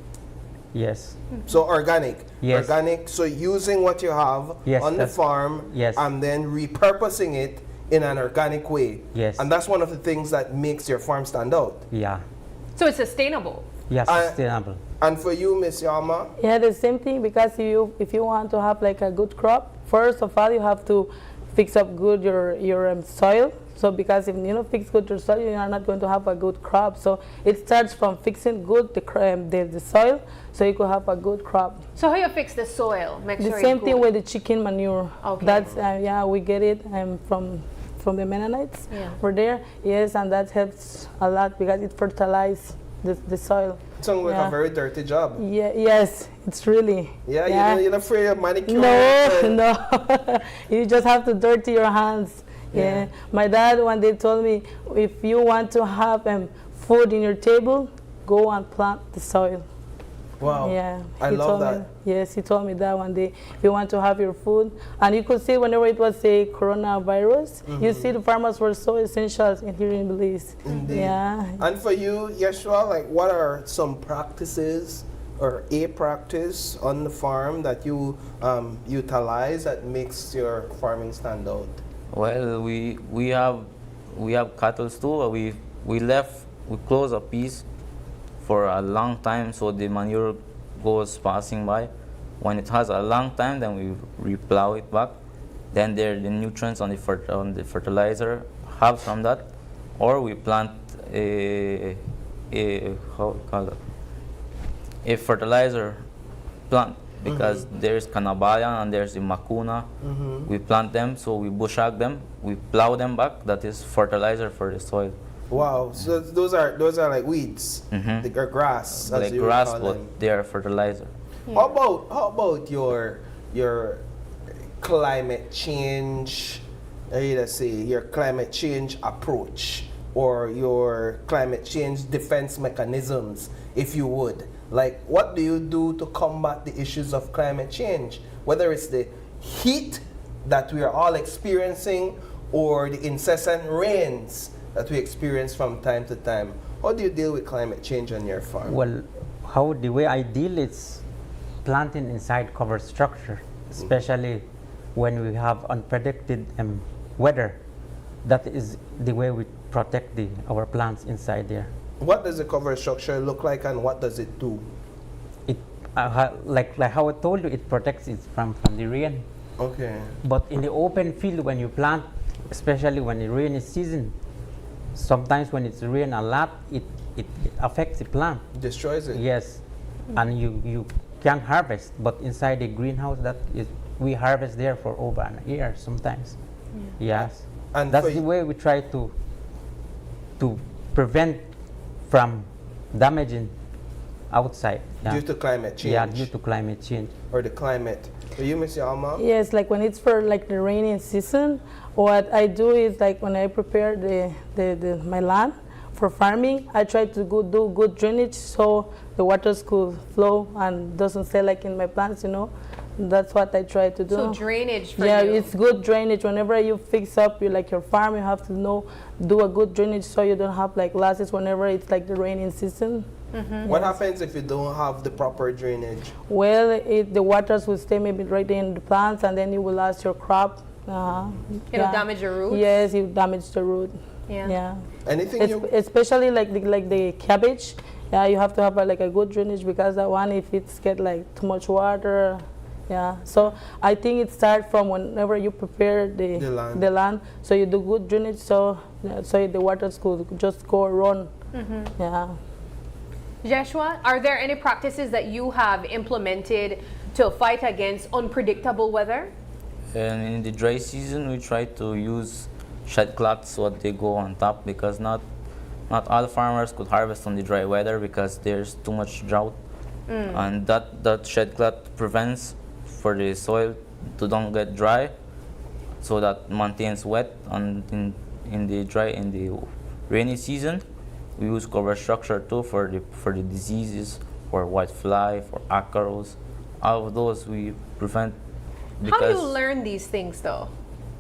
Speaker 16: Yes.
Speaker 1: So organic.
Speaker 16: Yes.
Speaker 1: Organic. So using what you have on the farm, and then repurposing it in an organic way.
Speaker 16: Yes.
Speaker 1: And that's one of the things that makes your farm stand out.
Speaker 16: Yeah.
Speaker 3: So it's sustainable.
Speaker 16: Yes, sustainable.
Speaker 1: And for you, Miss Yama?
Speaker 15: Yeah, the same thing, because if you want to have like a good crop, first of all you have to fix up good your soil. So because if you don't fix good your soil, you are not going to have a good crop. So it starts from fixing good the soil, so you could have a good crop.
Speaker 3: So how you fix the soil? Make
Speaker 15: The
Speaker 3: sure
Speaker 15: same
Speaker 3: it's
Speaker 15: thing
Speaker 3: good.
Speaker 15: with the chicken manure.
Speaker 3: Okay.
Speaker 15: That's yeah, we get it from the Mennonites.
Speaker 3: Yeah.
Speaker 15: We're there, yes, and that helps a lot because it fertilizes the soil.
Speaker 1: It sounds like a very dirty job.
Speaker 15: Yeah, yes, it's really.
Speaker 1: Yeah, you're not afraid of manicure.
Speaker 15: No, you just have to dirty your hands. Yeah. My dad one day told me, if you want to have food in your table, go and plant the soil.
Speaker 1: Wow.
Speaker 15: Yeah.
Speaker 1: I love that.
Speaker 15: Yes, he told me that one day. If you want to have your food, and you could see whenever it was a coronavirus, you see the farmers were so essential in here in Belize.
Speaker 1: Indeed.
Speaker 15: Yeah.
Speaker 1: And for you, Yeshua, like what are some practices or a practice on the farm that you utilize that makes your farming stand out?
Speaker 17: Well, we have cattle too. We close a piece for a long time, so the manure goes passing by. When it has a long time, then we replow it back. Then there the nutrients on the fertilizer have from that, or we plant a fertilizer plant, because there's Canabayan and there's the Macuna. We plant them, so we bush hog them, we plow them back. That is fertilizer for the soil.
Speaker 1: Wow, so those are like weeds, they are grass, as
Speaker 17: Like
Speaker 1: you
Speaker 17: grass,
Speaker 1: call
Speaker 17: but
Speaker 1: them.
Speaker 17: they are fertilizer.
Speaker 1: How about your climate change? Let's say your climate change approach or your climate change defense mechanisms, if you would. Like, what do you do to combat the issues of climate change? Whether it's the heat that we are all experiencing or the incessant rains that we experience from time to time. How do you deal with climate change on your farm?
Speaker 16: Well, the way I deal is planting inside covered structure, especially when we have unpredicted weather. That is the way we protect our plants inside there.
Speaker 1: What does the cover structure look like, and what does it do?
Speaker 16: It like how I told you, it protects it from the rain.
Speaker 1: Okay.
Speaker 16: But in the open field, when you plant, especially when the rainy season, sometimes when it's rain a lot, it affects the plant.
Speaker 1: Destroys it.
Speaker 16: Yes, and you can harvest. But inside the greenhouse, we harvest there for over an year sometimes. Yes,
Speaker 1: and
Speaker 16: that's the way we try to prevent from damaging outside.
Speaker 1: Due to climate change.
Speaker 16: Yeah, due to climate change.
Speaker 1: Or the climate. Are you, Miss Alma?
Speaker 15: Yes, like when it's for like the rainy season, what I do is like when I prepare my land for farming, I try to do good drainage so the waters could flow and doesn't stay like in my plants, That's what I try to do.
Speaker 3: So drainage for
Speaker 15: yeah,
Speaker 3: you.
Speaker 15: it's good drainage. Whenever you fix up your farm, you have to do a good drainage so you don't have like losses whenever it's like the raining season.
Speaker 1: What happens if you don't have the proper drainage?
Speaker 15: Well, the waters will stay maybe right in the plants, and then you will lose your crop.
Speaker 3: It'll damage your roots?
Speaker 15: Yes, it will damage the root.
Speaker 3: Yeah.
Speaker 1: Anything
Speaker 15: especially like the cabbage. Yeah, you have to have like a good drainage, because that one, if it's get like too much water, yeah. So I think it starts from whenever you prepare the land. So you do good drainage, so the waters could just go around. Yeah.
Speaker 3: Joshua, are there any practices that you have implemented to fight against unpredictable weather?
Speaker 17: And in the dry season, we try to use shed cloths so they go on top, because not all farmers could harvest on the dry weather because there's too much drought. And that shed cloth prevents for the soil to don't get dry, so that maintains wet. And in the rainy season, we use cover structure too for the diseases, for white fly, for ácaros. All of those we prevent.
Speaker 3: How do you learn these things though?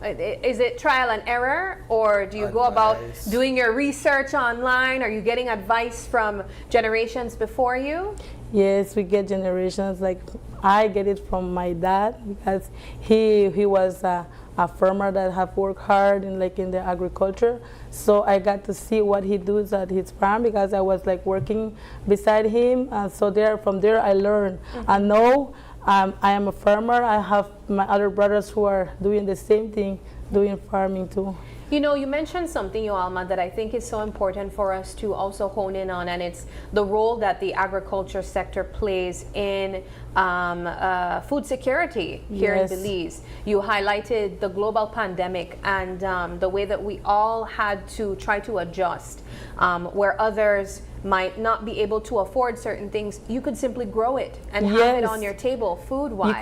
Speaker 3: Is it trial and error, or do you go about doing your research online? Are you getting advice from generations before you?
Speaker 15: Yes, we get generations. Like I get it from my dad, because he was a farmer that have worked hard in the agriculture. So I got to see what he does at his farm, because I was like working beside him. And so from there I learned. And now I am a farmer. I have my other brothers who are doing the same thing, doing farming too.
Speaker 3: You know, you mentioned something, Yoalma, that I think is so important for us to also hone in on, and it's the role that the agriculture sector plays in food security here in Belize. You highlighted the global pandemic and the way that we all had to try to adjust, where others might not be able to afford certain things. You could simply grow it and have it on your table, food-wise.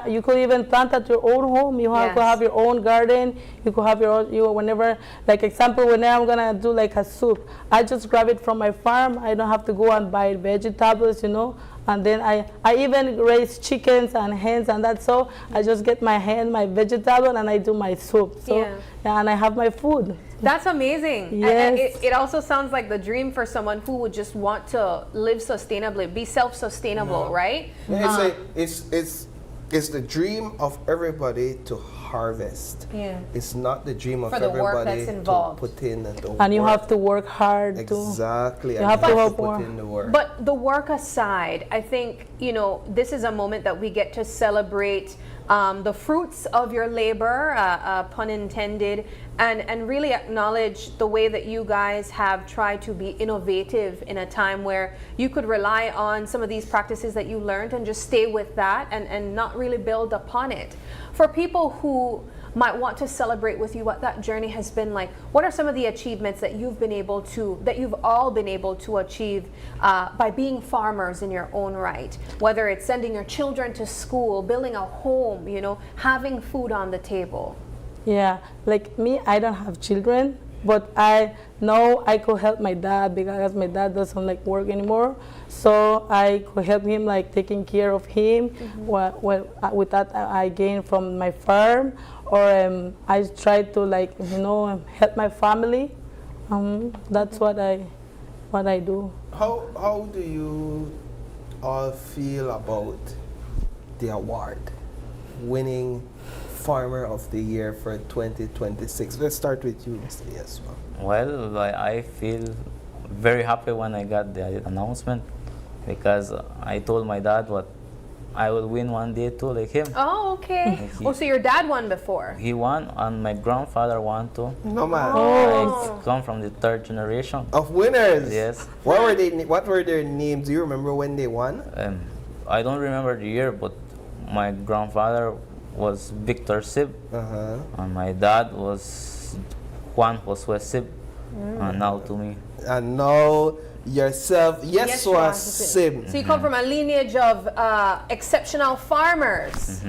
Speaker 15: You could even plant at your own home. You could have your own garden. You could have your own, whenever, like example, whenever I'm gonna do like a soup, I just grab it from my farm. I don't have to go and buy vegetables, And then I even raise chickens and hens and that, so I just get my vegetable and I do my soup. So and I have my food.
Speaker 3: That's amazing.
Speaker 15: Yes.
Speaker 3: It also sounds like the dream for someone who would just want to live sustainably, be self-sustainable, right?
Speaker 1: It's the dream of everybody to harvest.
Speaker 3: Yeah.
Speaker 1: It's not the dream of
Speaker 3: for the
Speaker 1: everybody
Speaker 3: work that's involved.
Speaker 1: to put in the work.
Speaker 15: And you have to work hard too.
Speaker 1: Exactly.
Speaker 15: You have to
Speaker 1: put in the work.
Speaker 3: But the work aside, I think, this is a moment that we get to celebrate the fruits of your labor, pun intended, and really acknowledge the way that you guys have tried to be innovative in a time where you could rely on some of these practices that you learned and just stay with that and not really build upon it. For people who might want to celebrate with you what that journey has been like, what are some of the achievements that you've all been able to achieve by being farmers in your own right? Whether it's sending your children to school, building a home, having food on the table.
Speaker 15: Yeah, like me, I don't have children, but I know I could help my dad, because my dad doesn't like work anymore. So I could help him, like taking care of him. With that I gain from my farm, or I try to help my family. That's what I do.
Speaker 1: How do you all feel about the award, winning Farmer of the Year for 2026? Let's start with you, Mr. Yeswa.
Speaker 17: Well, I feel very happy when I got the announcement, because I told my dad I will win one day too, like him.
Speaker 3: Oh, okay. So your dad won before?
Speaker 17: He won, and my grandfather won too.
Speaker 1: No man.
Speaker 17: I come from the third generation
Speaker 1: of winners.
Speaker 17: Yes.
Speaker 1: What were their names? Do you remember when they won?
Speaker 17: I don't remember the year, but my grandfather was Victor Sib, and my dad was Juan Josue Sib, and now to me.
Speaker 1: And now yourself, Yeswa Sib.
Speaker 3: So you come from a lineage of exceptional farmers.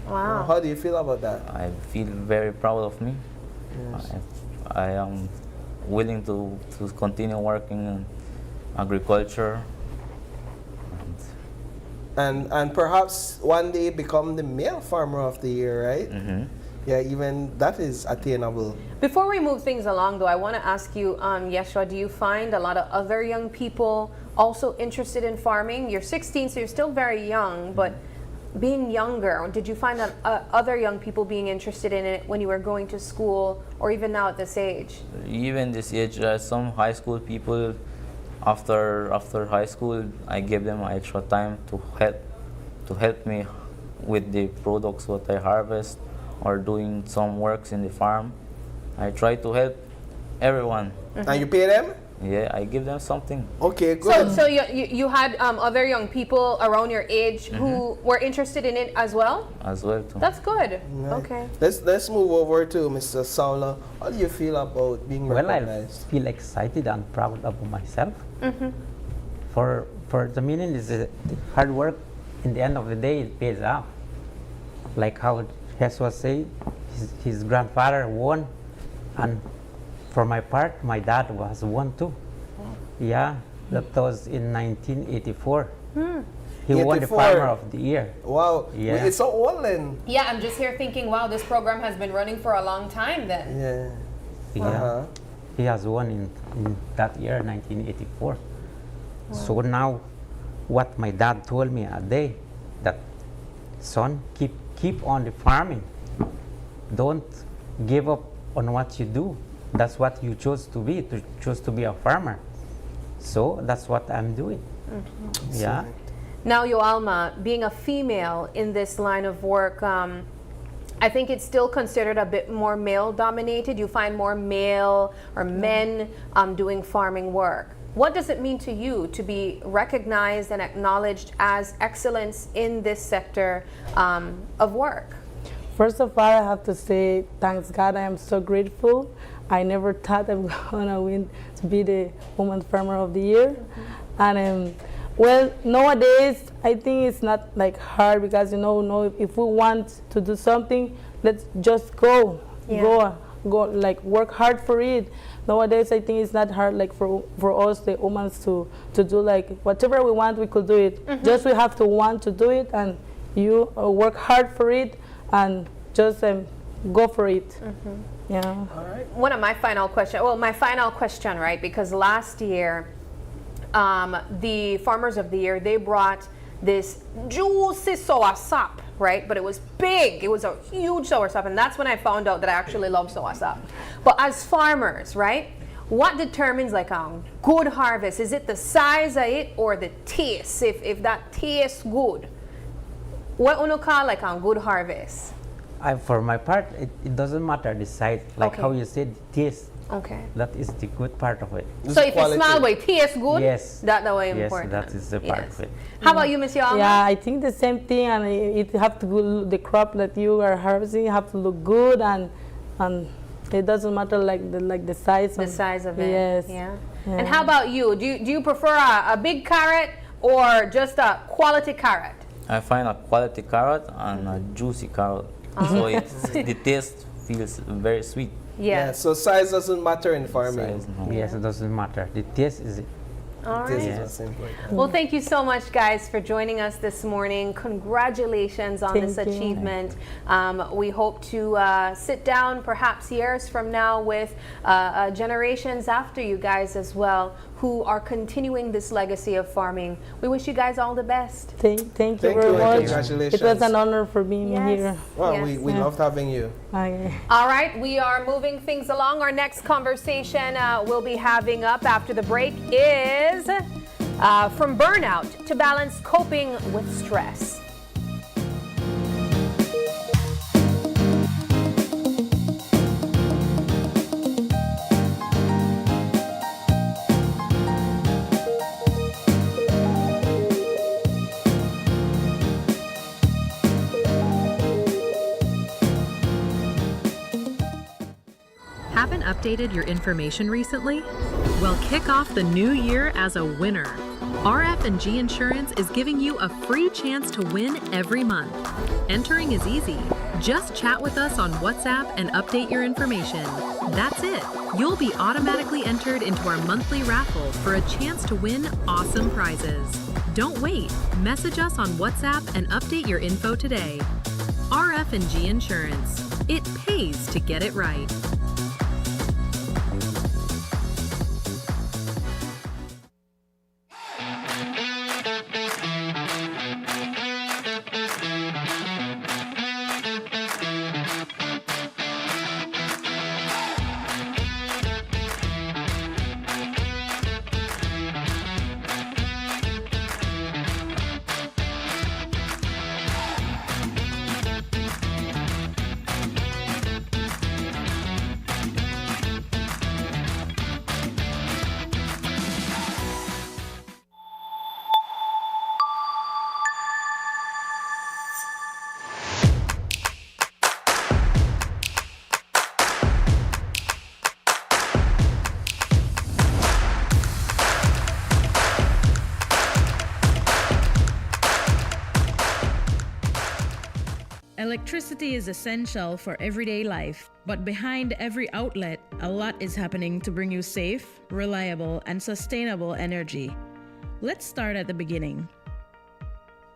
Speaker 3: Wow.
Speaker 1: How do you feel about that?
Speaker 17: I feel very proud of me.
Speaker 1: Yes.
Speaker 17: I am willing to continue working in agriculture.
Speaker 1: And perhaps one day become the male farmer of the year, right? Yeah, even that is attainable.
Speaker 3: Before we move things along, though, I want to ask you, Yeshua, do you find a lot of other young people also interested in farming? You're 16, so you're still very young, but being younger, did you find that other young people being interested in it when you were going to school, or even now at this age?
Speaker 17: Even this age, some high school people, after high school, I give them extra time to help me with the products what I harvest, or doing some works in the farm. I try to help everyone.
Speaker 1: And you pay them?
Speaker 17: Yeah, I give them something.
Speaker 1: Okay, good.
Speaker 3: So you had other young people around your age who were interested in it as well?
Speaker 17: As well too.
Speaker 3: That's good.
Speaker 1: Right.
Speaker 3: Okay.
Speaker 1: Let's move over to Mr. Sauler. How do you feel about being recognized?
Speaker 16: I feel excited and proud of myself. For the meaning is hard work. In the end of the day, it pays off. Like how Hess was saying, his grandfather won, and for my part, my dad was won too. Yeah, that was in 1984. He won the
Speaker 1: 84.
Speaker 16: Farmer of the Year.
Speaker 1: Wow,
Speaker 16: Yeah.
Speaker 1: it's so old then.
Speaker 3: Yeah, I'm just here thinking, wow, this program has been running for a long time then.
Speaker 1: Yeah.
Speaker 16: Yeah. He has won in that year, 1984. So now, what my dad told me a day, that son, keep on the farming. Don't give up on what you do. That's what you chose to be a farmer. So that's what I'm doing. Yeah.
Speaker 3: Now, Yoalma, being a female in this line of work, I think it's still considered a bit more male dominated. You find more male or men doing farming work. What does it mean to you to be recognized and acknowledged as excellence in this sector of work?
Speaker 15: First of all, I have to say, thanks God, I am so grateful. I never thought I'm gonna win to be the Woman Farmer of the Year. And well, nowadays, I think it's not like hard because, you know, if we want to do something, let's just go, like work hard for it. Nowadays, I think it's not hard like for us, the women, to do like whatever we want, we could do it. Just we have to want to do it, and you work hard for it, and just go for it. Yeah.
Speaker 3: All right. One of my final question, right? Because last year, the Farmers of the Year, they brought this juicy soursop, right? But it was big. It was a huge soursop, and that's when I found out that I actually love soursop. But as farmers, right? What determines like a good harvest? Is it the size of it or the taste? If that tastes good, what uno call like a good harvest?
Speaker 16: For my part, it doesn't matter the size, like how you said, taste.
Speaker 3: Okay.
Speaker 16: That is the good part of it.
Speaker 3: So if it smells good, tastes good,
Speaker 16: yes,
Speaker 3: that's the way important.
Speaker 16: Yes, that is the part of it.
Speaker 3: How about you, Ms. Yoalma?
Speaker 15: Yeah, I think the same thing, and it have to go, the crop that you are harvesting have to look good, and it doesn't matter like the size.
Speaker 3: The size of it.
Speaker 15: Yes.
Speaker 3: Yeah. And how about you? Do you prefer a big carrot or just a quality carrot?
Speaker 17: I find a quality carrot and a juicy carrot. So the taste feels very sweet.
Speaker 1: Yeah, so size doesn't matter in farming.
Speaker 16: Yes, it doesn't matter. The taste is it.
Speaker 3: All right.
Speaker 1: Yes.
Speaker 3: Well, thank you so much, guys, for joining us this morning. Congratulations on this achievement. We hope to sit down perhaps years from now with generations after you guys as well, who are continuing this legacy of farming. We wish you guys all the best.
Speaker 15: Thank you very much.
Speaker 1: Congratulations.
Speaker 15: It was an honor for being here.
Speaker 1: Well, we loved having you.
Speaker 15: Okay.
Speaker 3: All right, we are moving things along. Our next conversation we'll be having up after the break is from burnout to balance coping with stress.
Speaker 18: Haven't updated your information recently? Well, kick off the new year as a winner. RF&G Insurance is giving you a free chance to win every month. Entering is easy. Just chat with us on WhatsApp and update your information. That's it. You'll be automatically entered into our monthly raffle for a chance to win awesome prizes. Don't wait. Message us on WhatsApp and update your info today. RF&G Insurance. It pays to get it right.
Speaker 19: Electricity is essential for everyday life, but behind every outlet, a lot is happening to bring you safe, reliable, and sustainable energy. Let's start at the beginning.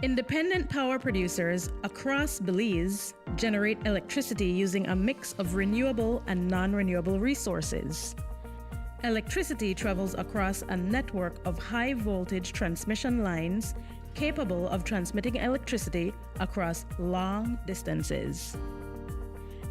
Speaker 19: Independent power producers across Belize generate electricity using a mix of renewable and non-renewable resources. Electricity travels across a network of high-voltage transmission lines capable of transmitting electricity across long distances.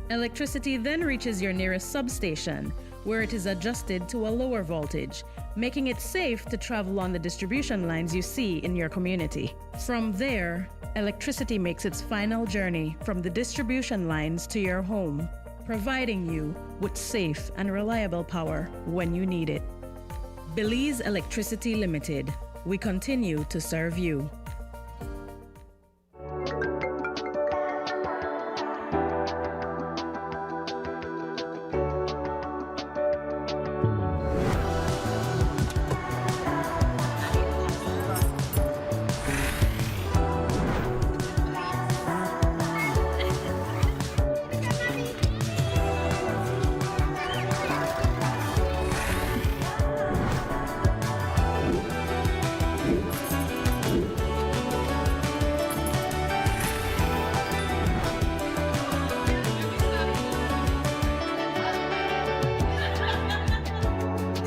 Speaker 19: Electricity then reaches your nearest substation, where it is adjusted to a lower voltage, making it safe to travel on the distribution lines you see in your community. From there, electricity makes its final journey from the distribution lines to your home, providing you with safe and reliable power when you need it. Belize Electricity Limited. We continue to serve you.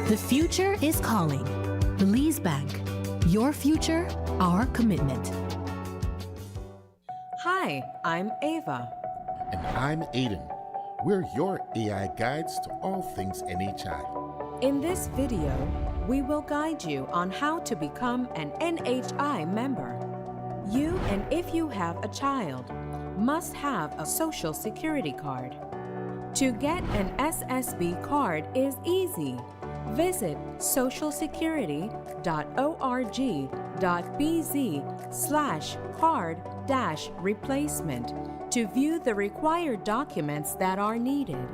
Speaker 20: The future is calling. Belize Bank. Your future, our commitment.
Speaker 21: Hi, I'm Ava.
Speaker 22: And I'm Aiden. We're your AI guides to all things NHI.
Speaker 21: In this video, we will guide you on how to become an NHI member. You, and if you have a child, must have a Social Security card. To get an SSB card is easy. Visit socialsecurity.org.bz/card-replacement to view the required documents that are needed.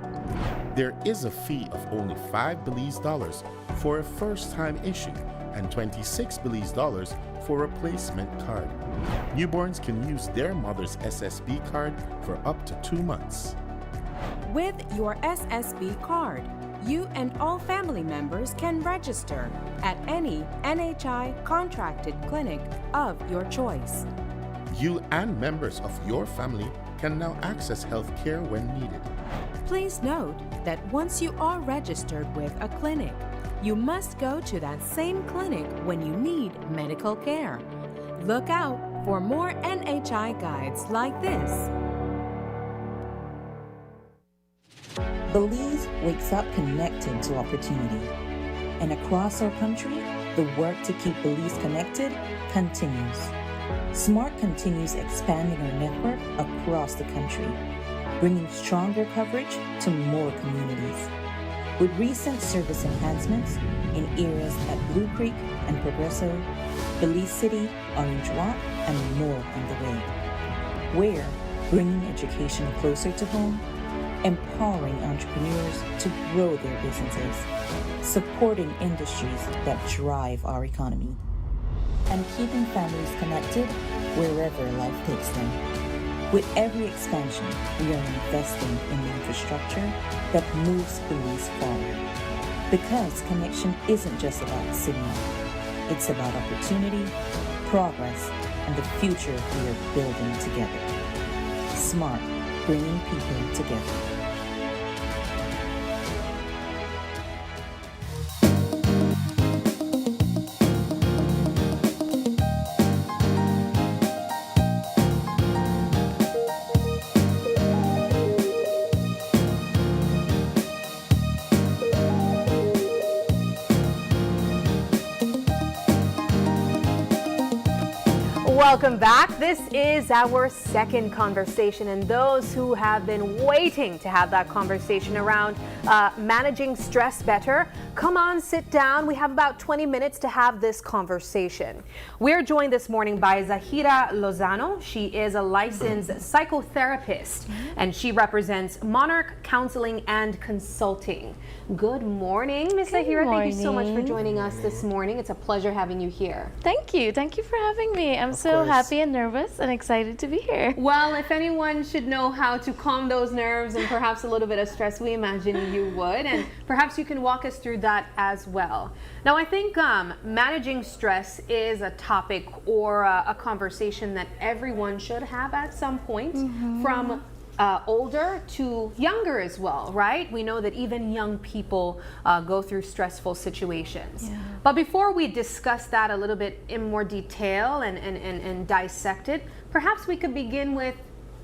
Speaker 22: There is a fee of only $5 Belize for a first-time issue and $26 Belize for a replacement card. Newborns can use their mother's SSB card for up to 2 months.
Speaker 21: With your SSB card, you and all family members can register at any NHI contracted clinic of your choice.
Speaker 22: You and members of your family can now access health care when needed.
Speaker 21: Please note that once you are registered with a clinic, you must go to that same clinic when you need medical care. Look out for more NHI guides like this.
Speaker 23: Belize wakes up connected to opportunity. And across our country, the work to keep Belize connected continues. SMART continues expanding our network across the country, bringing stronger coverage to more communities. With recent service enhancements in areas at Blue Creek and Progresso, Belize City, Orange Walk, and more on the way. We're bringing education closer to home, empowering entrepreneurs to grow their businesses, supporting industries that drive our economy, and keeping families connected wherever life takes them. With every expansion, we are investing in the infrastructure that moves Belize forward. Because connection isn't just about signal, it's about opportunity, progress, and the future we are building together. Smart, bringing people together.
Speaker 3: Welcome back. This is our second conversation, and those who have been waiting to have that conversation around managing stress better, come on, sit down. We have about 20 minutes to have this conversation. We're joined this morning by Zahira Lozano. She is a licensed psychotherapist, and she represents Monarch Counseling and Consulting. Good morning, Miss Zahira. Thank you so much for joining us this morning. It's a pleasure having you here.
Speaker 2: Thank you. Thank you for having me. I'm so happy and nervous and excited to be here.
Speaker 3: Well, if anyone should know how to calm those nerves and perhaps a little bit of stress, we imagine you would. And perhaps you can walk us through that as well. Now, I think managing stress is a topic or a conversation that everyone should have at some point, from older to younger as well, right? We know that even young people go through stressful situations. Yeah. But before we discuss that a little bit in more detail and dissect it, perhaps we could begin with,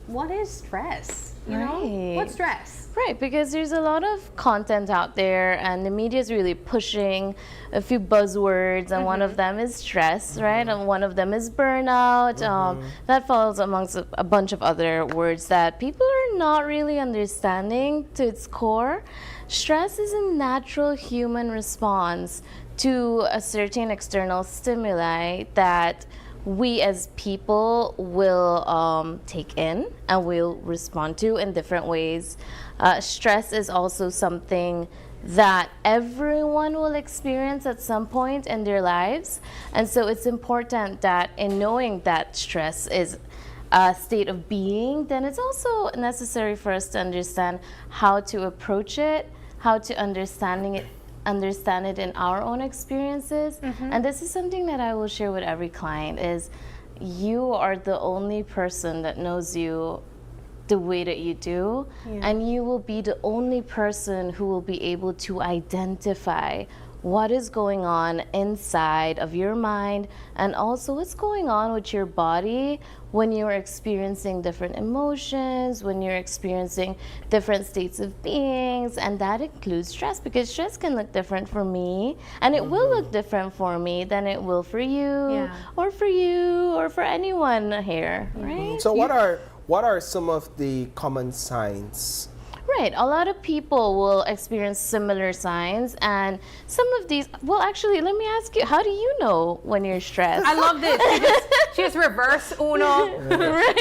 Speaker 3: what is stress? You know, what's stress?
Speaker 2: Right, because there's a lot of content out there and the media is really pushing a few buzzwords, and one of them is stress, right? And one of them is burnout. That falls amongst a bunch of other words that people are not really understanding to its core. Stress is a natural human response to a certain external stimuli that we as people will take in and will respond to in different ways. Stress is also something that everyone will experience at some point in their lives. And so it's important that in knowing that stress is a state of being, then it's also necessary for us to understand how to approach it, how to understand it in our own experiences. And this is something that I will share with every client is you are the only person that knows you the way that you do, and you will be the only person who will be able to identify what is going on inside of your mind and also what's going on with your body when you're experiencing different emotions, when you're experiencing different states of beings, and that includes stress, because stress can look different for me, and it will look different for me than it will for you, or for you, or for anyone here, right?
Speaker 1: So what are some of the common signs?
Speaker 2: Right, a lot of people will experience similar signs, and some of these, well, actually, let me ask you, how do you know when you're stressed?
Speaker 3: I love this. She just reverse Uno.
Speaker 2: Right.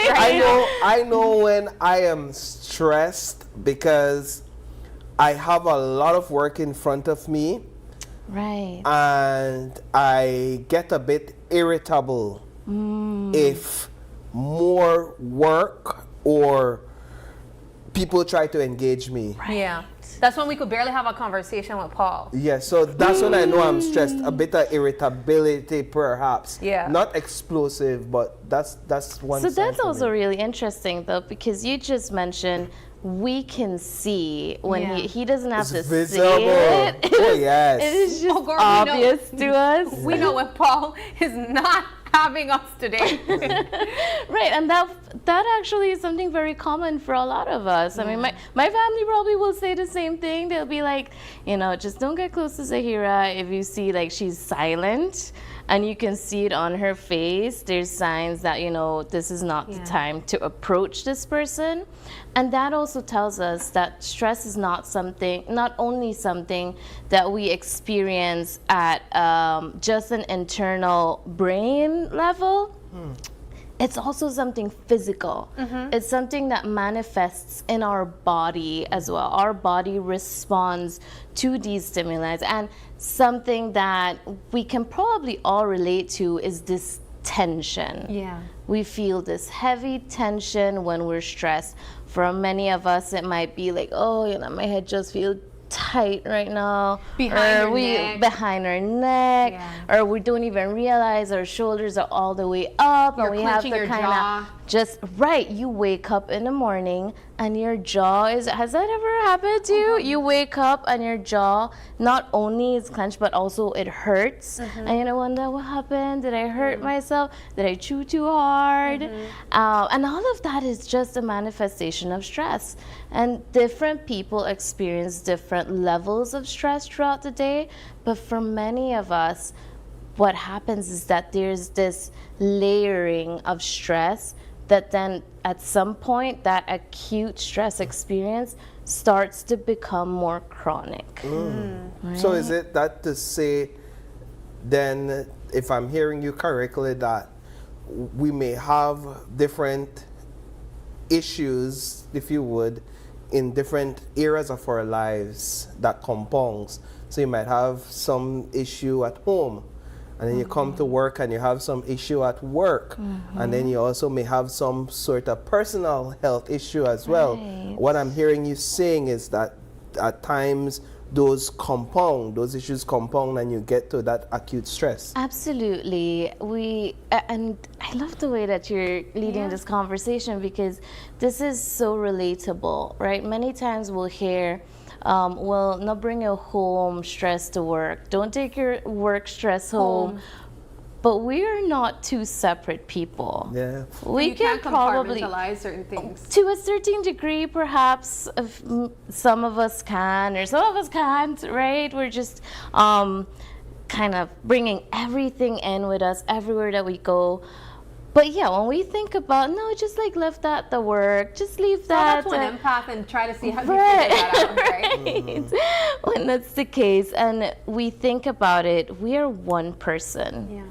Speaker 1: I know when I am stressed because I have a lot of work in front of me.
Speaker 2: Right.
Speaker 1: And I get a bit irritable if more work or people try to engage me.
Speaker 3: Yeah. That's when we could barely have a conversation with Paul.
Speaker 1: Yeah, so that's when I know I'm stressed. A bit of irritability, perhaps.
Speaker 2: Yeah.
Speaker 1: Not explosive, but that's one.
Speaker 2: So
Speaker 1: sign
Speaker 2: that's
Speaker 1: for
Speaker 2: also
Speaker 1: me.
Speaker 2: really interesting, though, because you just mentioned we can see when he doesn't have to
Speaker 1: visible.
Speaker 2: say it.
Speaker 1: Oh, yes.
Speaker 2: It is just
Speaker 3: Girl,
Speaker 2: obvious to us.
Speaker 3: We know when Paul is not having us today.
Speaker 2: Right, and that actually is something very common for a lot of us. I mean, my family probably will say the same thing. They'll be like, you know, just don't get close to Zahira if you see like she's silent and you can see it on her face. There's signs that, you know, this is not the time to approach this person. And that also tells us that stress is not only something that we experience at just an internal brain level. It's also something physical. It's something that manifests in our body as well. Our body responds to these stimuli. And something that we can probably all relate to is this tension.
Speaker 3: Yeah.
Speaker 2: We feel this heavy tension when we're stressed. For many of us, it might be like, oh, you know, my head just feels tight right now, behind our neck, or we don't even realize our shoulders are all the way up,
Speaker 3: You're
Speaker 2: and we have
Speaker 3: clenching
Speaker 2: to
Speaker 3: your
Speaker 2: kind
Speaker 3: jaw.
Speaker 2: of just you wake up in the morning and your jaw has that ever happened to you? You wake up and your jaw not only is clenched but also it hurts, and you wonder what happened. Did I hurt myself? Did I chew too hard? And all of that is just a manifestation of stress, and different people experience different levels of stress throughout the day. But for many of us, what happens is that there's this layering of stress that then at some point that acute stress experience starts to become more chronic. Right?
Speaker 1: So is it that to say then, if I'm hearing you correctly, that we may have different issues, if you would, in different areas of our lives that compounds? So you might have some issue at home, and then you come to work and you have some issue at work, and then you also may have some sort of personal health issue as well. What I'm hearing you saying is that at times those issues compound, and you get to that acute stress.
Speaker 2: Absolutely. And I love the way that you're leading this conversation, because this is so relatable, right? Many times we'll hear, well, not bring your home stress to work. Don't take your work stress home. But we are not two separate people.
Speaker 1: Yeah.
Speaker 2: We
Speaker 3: can
Speaker 2: probably
Speaker 3: compartmentalize certain things.
Speaker 2: To a certain degree, perhaps, some of us can, or some of us can't, right? We're just kind of bringing everything in with us everywhere that we go. But yeah, when we think about, no, just like left that at the work, just leave that.
Speaker 3: That's one empath and try to see how you figure that out, right?
Speaker 2: When that's the case, and we think about it, we are one person.
Speaker 3: Yeah.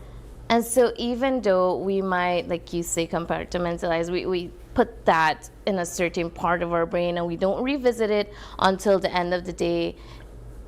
Speaker 2: And so even though we might, like you say, compartmentalize, we put that in a certain part of our brain and we don't revisit it until the end of the day,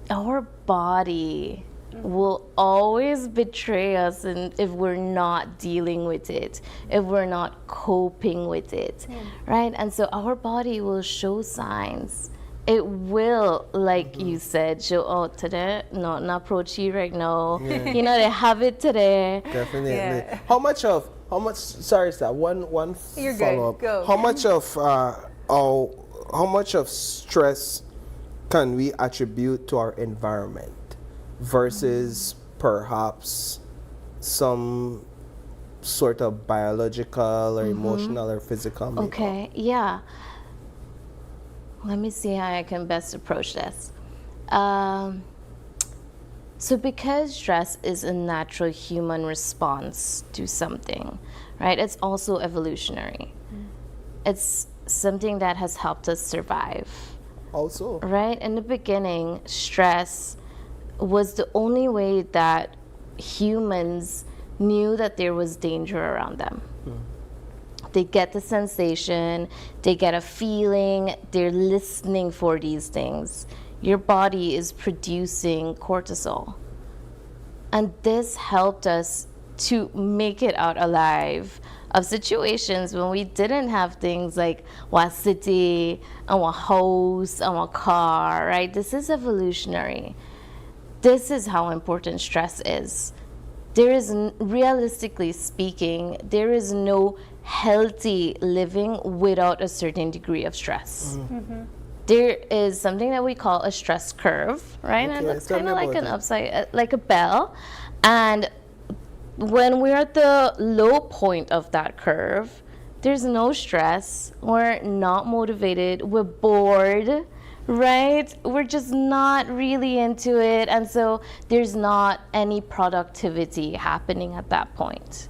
Speaker 2: our body will always betray us, and if we're not dealing with it, if we're not coping with it, right? And so our body will show signs. It will, like you said, show, oh, today, no, not approachy right now. You know, they have it today.
Speaker 1: Definitely. Yeah. How much, sorry, is that one
Speaker 3: You're
Speaker 1: follow-up.
Speaker 3: good. Go.
Speaker 1: How much of stress can we attribute to our environment versus perhaps some sort of biological or emotional or physical makeup?
Speaker 2: Okay, yeah. Let me see how I can best approach this. So because stress is a natural human response to something, right? It's also evolutionary. It's something that has helped us survive.
Speaker 1: Also.
Speaker 2: Right? In the beginning, stress was the only way that humans knew that there was danger around them. They get the sensation, they get a feeling, they're listening for these things. Your body is producing cortisol. And this helped us to make it out alive of situations when we didn't have things like our city, our house, our car, right? This is evolutionary. This is how important stress is. There is, realistically speaking, there is no healthy living without a certain degree of stress. There is something that we call a stress curve, right?
Speaker 1: Okay,
Speaker 2: and it's kind of like an upside, like a bell. And when we're at the low point of that curve, there's no stress. We're not motivated. We're bored, right? We're just not really into it. And so there's not any productivity happening at that point.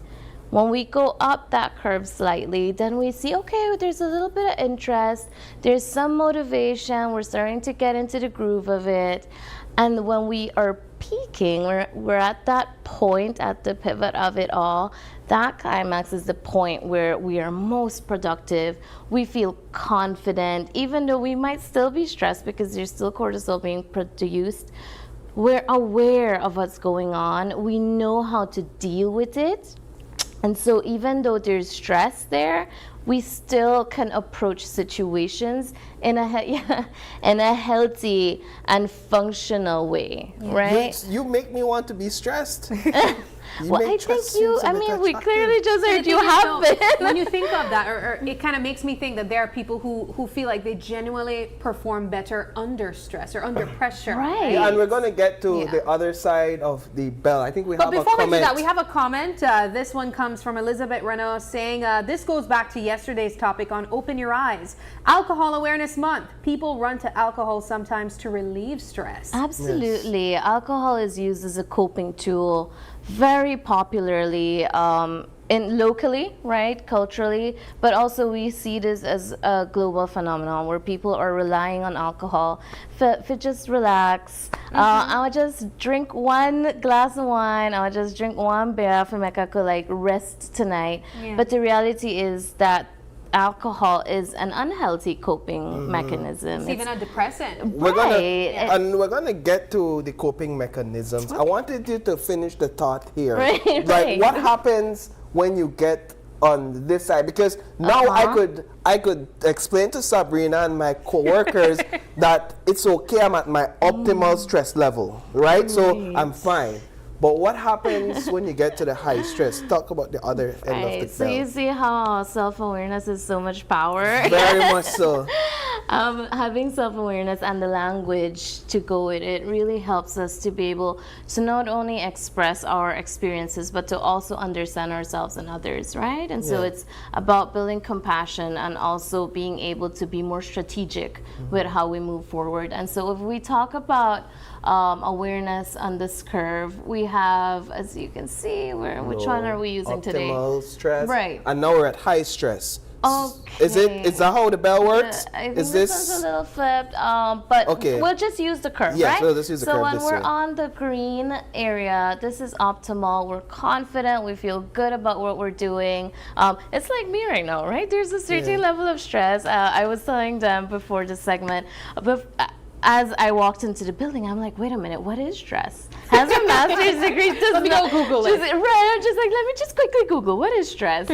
Speaker 2: When we go up that curve slightly, then we see, okay, there's a little bit of interest, there's some motivation, we're starting to get into the groove of it. And when we are peaking, we're at that point, at the pivot of it all, that climax is the point where we are most productive, we feel confident, even though we might still be stressed because there's still cortisol being produced. We're aware of what's going on, we know how to deal with it. And so even though there's stress there, we still can approach situations in a healthy and functional way, right?
Speaker 1: You make me want to be stressed.
Speaker 2: Well, I think we clearly just heard you have been.
Speaker 3: When you think of that, or it kind of makes me think that there are people who feel like they genuinely perform better under stress or under pressure.
Speaker 2: Right.
Speaker 1: Yeah, and we're going to get to the other side of the bell. I think we have a comment.
Speaker 3: But before we do that, we have a comment. This one comes from Elizabeth Renault saying, this goes back to yesterday's topic on Open Your Eyes. Alcohol Awareness Month. People run to alcohol sometimes to relieve stress.
Speaker 2: Absolutely. Yes. Alcohol is used as a coping tool very popularly locally, right, culturally, but also we see this as a global phenomenon where people are relying on alcohol for just relax. I would just drink one glass of wine, I would just drink one beer for make I could like rest tonight. Yeah. But the reality is that alcohol is an unhealthy coping mechanism.
Speaker 3: It's even a depressant.
Speaker 1: We're gonna get to the coping mechanisms. Okay. I wanted you to finish the thought here. Like what happens when you get on this side? Because now I could explain to Sabrina and my coworkers that it's okay, I'm at my optimal stress level, right? So I'm fine. But what happens when you get to the high stress? Talk about the other end of the bell.
Speaker 2: So you see how self-awareness is so much power?
Speaker 1: Very much so.
Speaker 2: Having self-awareness and the language to go with it really helps us to be able to not only express our experiences, but to also understand ourselves and others, right? And so it's about building compassion and also being able to be more strategic with how we move forward. And so if we talk about awareness on this curve, we have, as you can see, which one are we using today?
Speaker 1: Optimal stress.
Speaker 2: Right.
Speaker 1: And now we're at high stress.
Speaker 2: Okay.
Speaker 1: Is that how the bell works?
Speaker 2: I think this one's a little flipped, but we'll just use the curve, right?
Speaker 1: So let's use the curve.
Speaker 2: So when we're on the green area, this is optimal. We're confident. We feel good about what we're doing. It's like me right now, right? There's a certain level of stress. I was telling them before the segment, as I walked into the building, I'm like, wait a minute, what is stress? Has a master's degree.
Speaker 3: Let me go Google it.
Speaker 2: Right, I'm just like, let me just quickly Google, what is stress?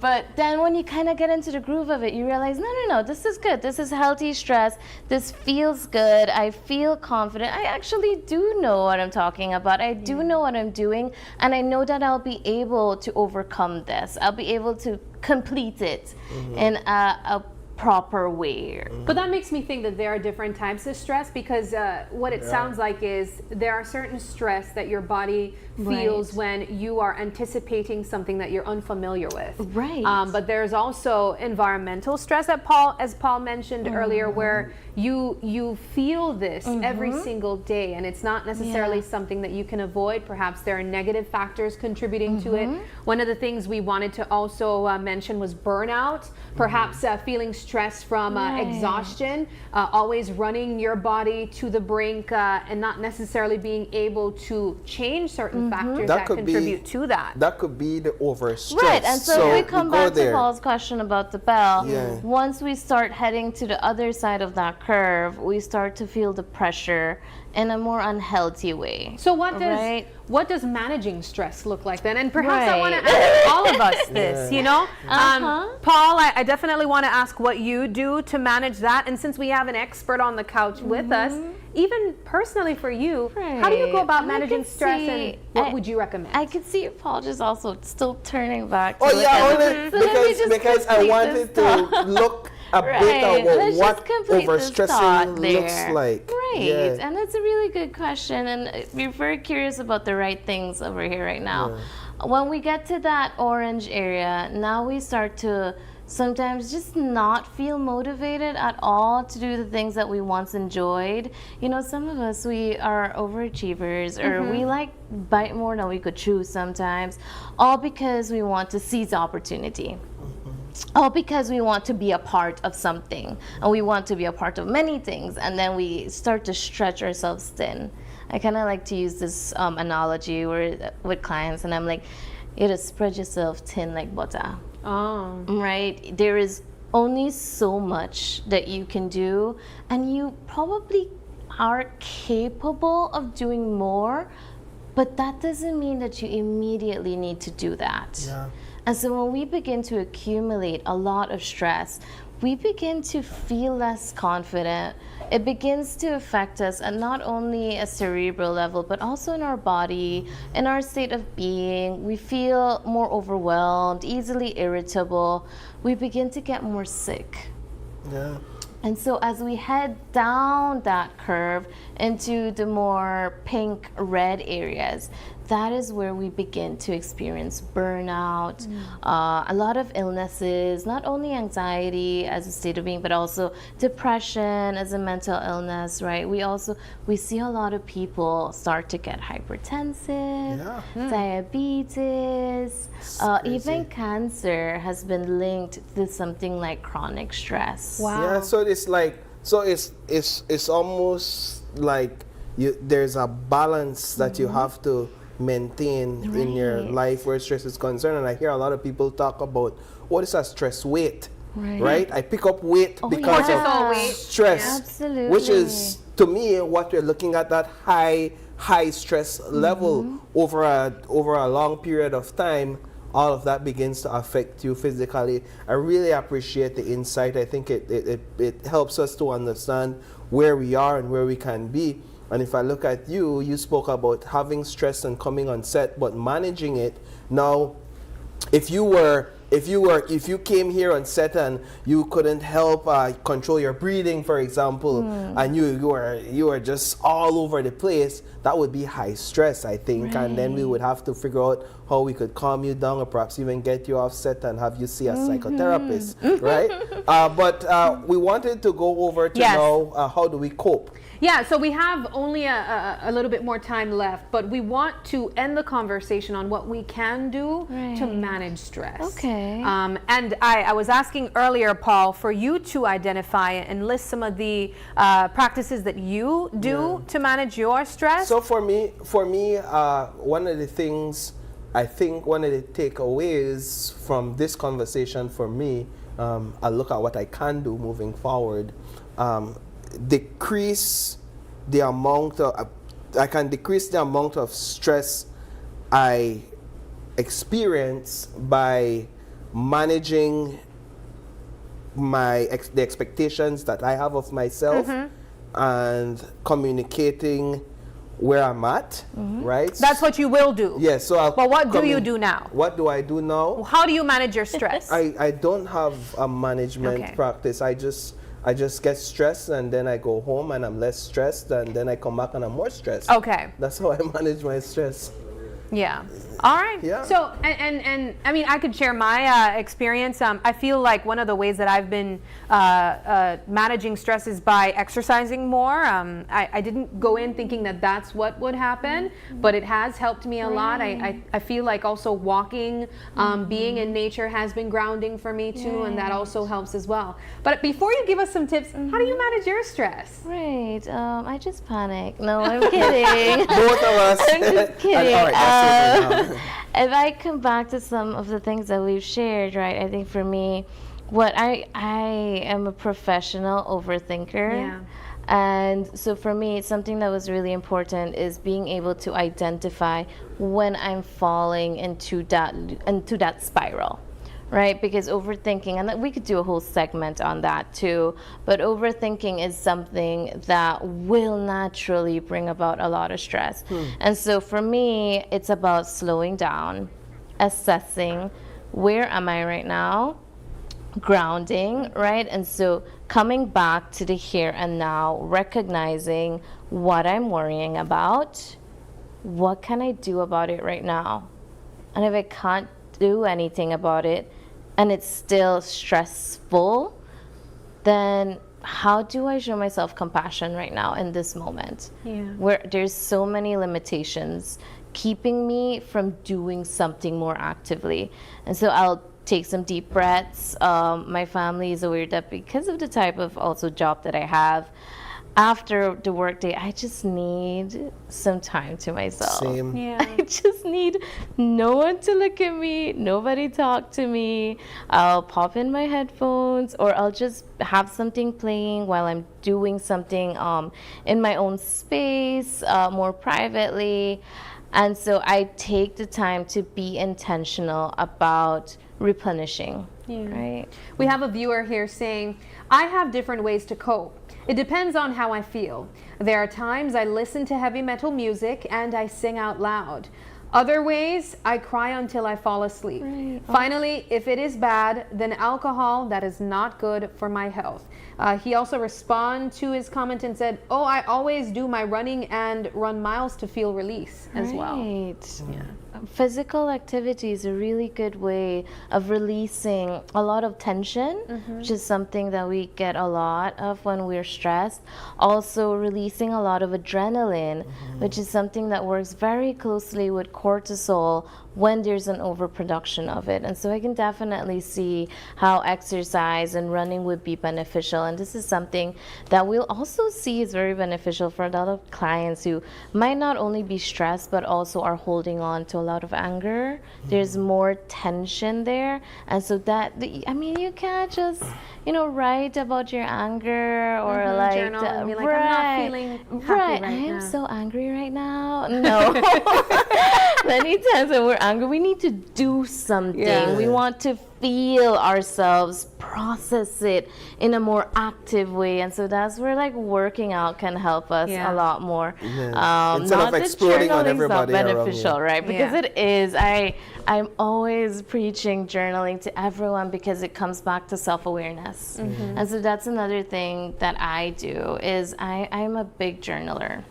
Speaker 2: But then when you kind of get into the groove of it, you realize, no, this is good. This is healthy stress. This feels good. I feel confident. I actually do know what I'm talking about. I do know what I'm doing. And I know that I'll be able to overcome this. I'll be able to complete it in a proper way.
Speaker 3: But that makes me think that there are different types of stress, because what it sounds like is there are certain stress that your body feels when you are anticipating something that you're unfamiliar with.
Speaker 2: Right.
Speaker 3: But there's also environmental stress that as Paul mentioned earlier, where you feel this every single day, and it's not necessarily something that you can avoid. Perhaps there are negative factors contributing to it. One of the things we wanted to also mention was burnout, perhaps feeling stress from exhaustion, always running your body to the brink and not necessarily being able to change certain factors that contribute to that.
Speaker 1: That could be the overstress.
Speaker 2: Right, and so if we come back to Paul's question about the bell, once we start heading to the other side of that curve, we start to feel the pressure in a more unhealthy way.
Speaker 3: So what does managing stress look like then? And perhaps I want to ask all of us this, you know? Paul, I definitely want to ask what you do to manage that. And since we have an expert on the couch with us, even personally for you, how do you go about managing stress, and what would you recommend?
Speaker 2: I could see Paul just also still turning back.
Speaker 1: Because I wanted to look a bit of what overstressing looks like.
Speaker 2: Right, and that's a really good question, and we're very curious about the right things over here right now. When we get to that orange area, now we start to sometimes just not feel motivated at all to do the things that we once enjoyed. You know, some of us, we are overachievers, or we like bite more than we could chew sometimes, all because we want to seize opportunity. All because we want to be a part of something, and we want to be a part of many things, and then we start to stretch ourselves thin. I kind of like to use this analogy with clients, and I'm like, you just spread yourself thin like butter. Right? There is only so much that you can do, and you probably are capable of doing more, But that doesn't mean that you immediately need to do that.
Speaker 1: Yeah.
Speaker 2: And so when we begin to accumulate a lot of stress, we begin to feel less confident. It begins to affect us at not only a cerebral level, but also in our body, in our state of being. We feel more overwhelmed, easily irritable. We begin to get more sick.
Speaker 1: Yeah.
Speaker 2: And so as we head down that curve into the more pink red areas, that is where we begin to experience burnout, a lot of illnesses, not only anxiety as a state of being, but also depression as a mental illness, right? We see a lot of people start to get hypertensive, diabetes, even cancer has been linked to something like chronic stress.
Speaker 1: Yeah, so it's like, it's almost like there's a balance that you have to maintain in your life where stress is concerned. And I hear a lot of people talk about what is a stress weight, right? I pick up weight because of stress, which is, to me, what we're looking at, that high stress level over a long period of time. All of that begins to affect you physically. I really appreciate the insight. I think it helps us to understand where we are and where we can be. And if I look at you, you spoke about having stress and coming on set, but managing it. Now, if you came here on set and you couldn't help control your breathing, for example, and you were just all over the place, that would be high stress, I think. And then we would have to figure out how we could calm you down, or perhaps even get you off set and have you see a psychotherapist, right? But we wanted to go over to now, how do we cope?
Speaker 3: Yeah, so we have only a little bit more time left, but we want to end the conversation on what we can do to manage stress.
Speaker 2: Okay.
Speaker 3: And I was asking earlier, Paul, for you to identify and list some of the practices that you do to manage your stress.
Speaker 1: So for me, one of the things, I think one of the takeaways from this conversation for me, I look at what I can do moving forward. Decrease the amount of I can decrease the amount of stress I experience by managing the expectations that I have of myself and communicating where I'm at, right?
Speaker 3: That's what you will do.
Speaker 1: Yes. So
Speaker 3: but what do you do now?
Speaker 1: What do I do now?
Speaker 3: How do you manage your stress?
Speaker 1: I don't have a management practice. I just get stressed, and then I go home and I'm less stressed, and then I come back and I'm more stressed.
Speaker 3: Okay.
Speaker 1: That's how I manage my stress.
Speaker 3: Yeah. All right.
Speaker 1: Yeah.
Speaker 3: So, and I mean, I could share my experience. I feel like one of the ways that I've been managing stress is by exercising more. I didn't go in thinking that that's what would happen, but it has helped me a lot. I feel like also walking, being in nature has been grounding for me too, and that also helps as well. But before you give us some tips, how do you manage your stress?
Speaker 2: Right. I just panic. No, I'm kidding.
Speaker 1: Both of us.
Speaker 2: I'm just kidding.
Speaker 1: All right,
Speaker 2: if I come back to some of the things that we've shared, right, I think for me, what I am a professional overthinker.
Speaker 3: Yeah.
Speaker 2: And so for me, something that was really important is being able to identify when I'm falling into that spiral. Right, because overthinking, and we could do a whole segment on that too, but overthinking is something that will naturally bring about a lot of stress. And so for me, it's about slowing down, assessing where am I right now, grounding, right? And so coming back to the here and now, recognizing what I'm worrying about, what can I do about it right now? And if I can't do anything about it, and it's still stressful, then how do I show myself compassion right now in this moment? Where there's so many limitations keeping me from doing something more actively. And so I'll take some deep breaths. My family is aware that because of the type of also job that I have, after the workday, I just need some time to myself.
Speaker 1: Same.
Speaker 2: Yeah. I just need no one to look at me, nobody talk to me. I'll pop in my headphones, or I'll just have something playing while I'm doing something in my own space, more privately. And so I take the time to be intentional about replenishing, right?
Speaker 3: We have a viewer here saying, I have different ways to cope. It depends on how I feel. There are times I listen to heavy metal music and I sing out loud. Other ways, I cry until I fall asleep. Finally, if it is bad, then alcohol, that is not good for my health. He also responded to his comment and said, oh, I always do my running and run miles to feel release as well.
Speaker 2: Yeah. Physical activity is a really good way of releasing a lot of tension, which is something that we get a lot of when we're stressed. Also releasing a lot of adrenaline, which is something that works very closely with cortisol when there's an overproduction of it. And so I can definitely see how exercise and running would be beneficial. And this is something that we'll also see is very beneficial for a lot of clients who might not only be stressed, but also are holding on to a lot of anger. There's more tension there. And so that, I mean, you can't just, you know, write about your anger or like,
Speaker 3: journal and be like, I'm not feeling happy right
Speaker 2: I am
Speaker 3: now.
Speaker 2: so angry right now. No. Many times when we're angry, we need to do something.
Speaker 3: Yeah.
Speaker 2: We want to feel ourselves, process it in a more active way. And so that's where like working out can help us a lot more.
Speaker 1: Instead
Speaker 2: Not
Speaker 1: of exploding on
Speaker 2: journaling's
Speaker 1: everybody
Speaker 2: not
Speaker 1: around
Speaker 2: beneficial,
Speaker 1: you.
Speaker 2: right? Because it is. I'm always preaching journaling to everyone because it comes back to self-awareness. And so that's another thing that I do is I'm a big journaler.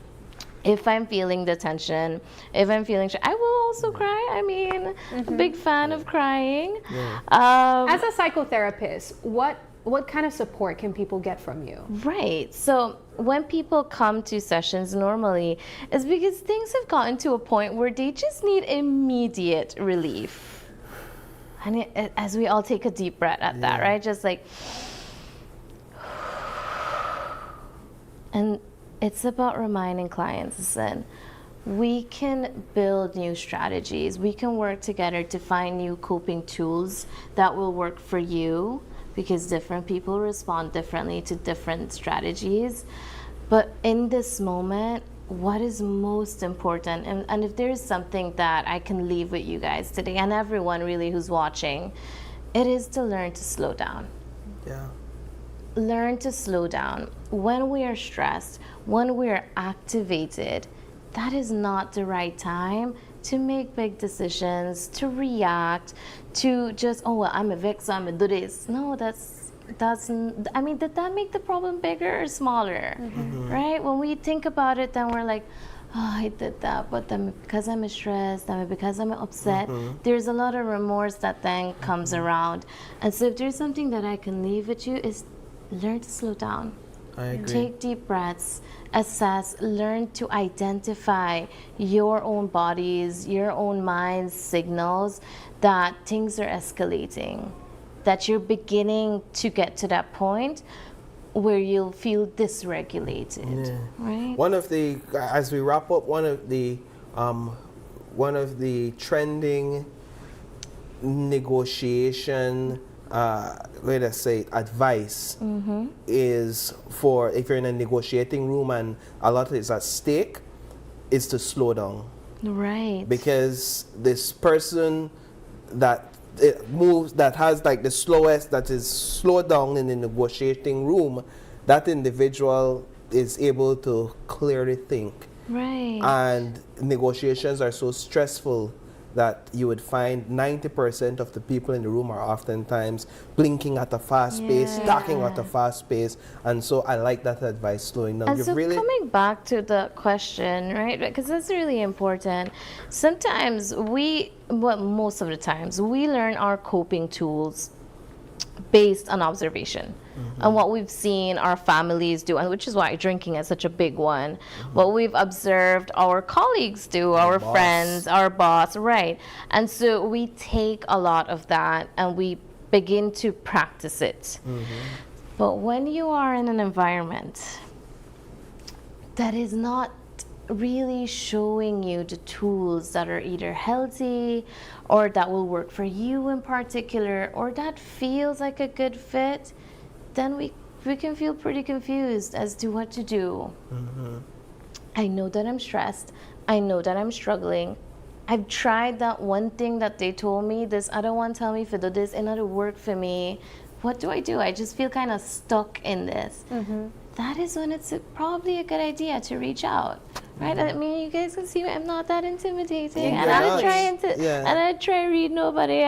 Speaker 2: If I'm feeling the tension, if I'm feeling, I will also cry. I mean, a big fan of crying.
Speaker 3: As a psychotherapist, what kind of support can people get from you?
Speaker 2: Right. So when people come to sessions normally, it's because things have gotten to a point where they just need immediate relief. And as we all take a deep breath at that, right? Just like, and it's about reminding clients, listen, we can build new strategies. We can work together to find new coping tools that will work for you because different people respond differently to different strategies. But in this moment, what is most important, and if there is something that I can leave with you guys today, and everyone really who's watching, it is to learn to slow down.
Speaker 1: Yeah.
Speaker 2: Learn to slow down. When we are stressed, when we are activated, that is not the right time to make big decisions, to react, to just, oh, well, I'm a victim, so I'm going to do this. No, I mean, did that make the problem bigger or smaller? Right? When we think about it, then we're like, oh, I did that, but then because I'm stressed, then because I'm upset, there's a lot of remorse that then comes around. And so if there's something that I can leave with you is learn to slow down.
Speaker 1: I agree.
Speaker 2: Take deep breaths, assess, learn to identify your own body's, your own mind's signals that things are escalating, that you're beginning to get to that point where you'll feel dysregulated, right?
Speaker 1: One of the, as we wrap up, one of the trending negotiation let us say advice is for if you're in a negotiating room and a lot is at stake, is to slow down.
Speaker 2: Right.
Speaker 1: Because this person that moves, that has like the slowest, that is slowed down in the negotiating room, that individual is able to clearly think.
Speaker 2: Right.
Speaker 1: And negotiations are so stressful that you would find 90% of the people in the room are oftentimes blinking at a fast pace, talking at a fast pace, and so I like that advice, slowing down.
Speaker 2: And so coming back to the question, right, because that's really important. Sometimes most of the times, we learn our coping tools based on observation and what we've seen our families do, and which is why drinking is such a big one. What we've observed our colleagues do, our friends, our boss, right? And so we take a lot of that and we begin to practice it. But when you are in an environment that is not really showing you the tools that are either healthy or that will work for you in particular, or that feels like a good fit, then we can feel pretty confused as to what to do. I know that I'm stressed. I know that I'm struggling. I've tried that one thing that they told me, this other one tell me to do this, another work for me. What do? I just feel kind of stuck in this. That is when it's probably a good idea to reach out, right? I mean, you guys can see I'm not that intimidating, and I try read nobody.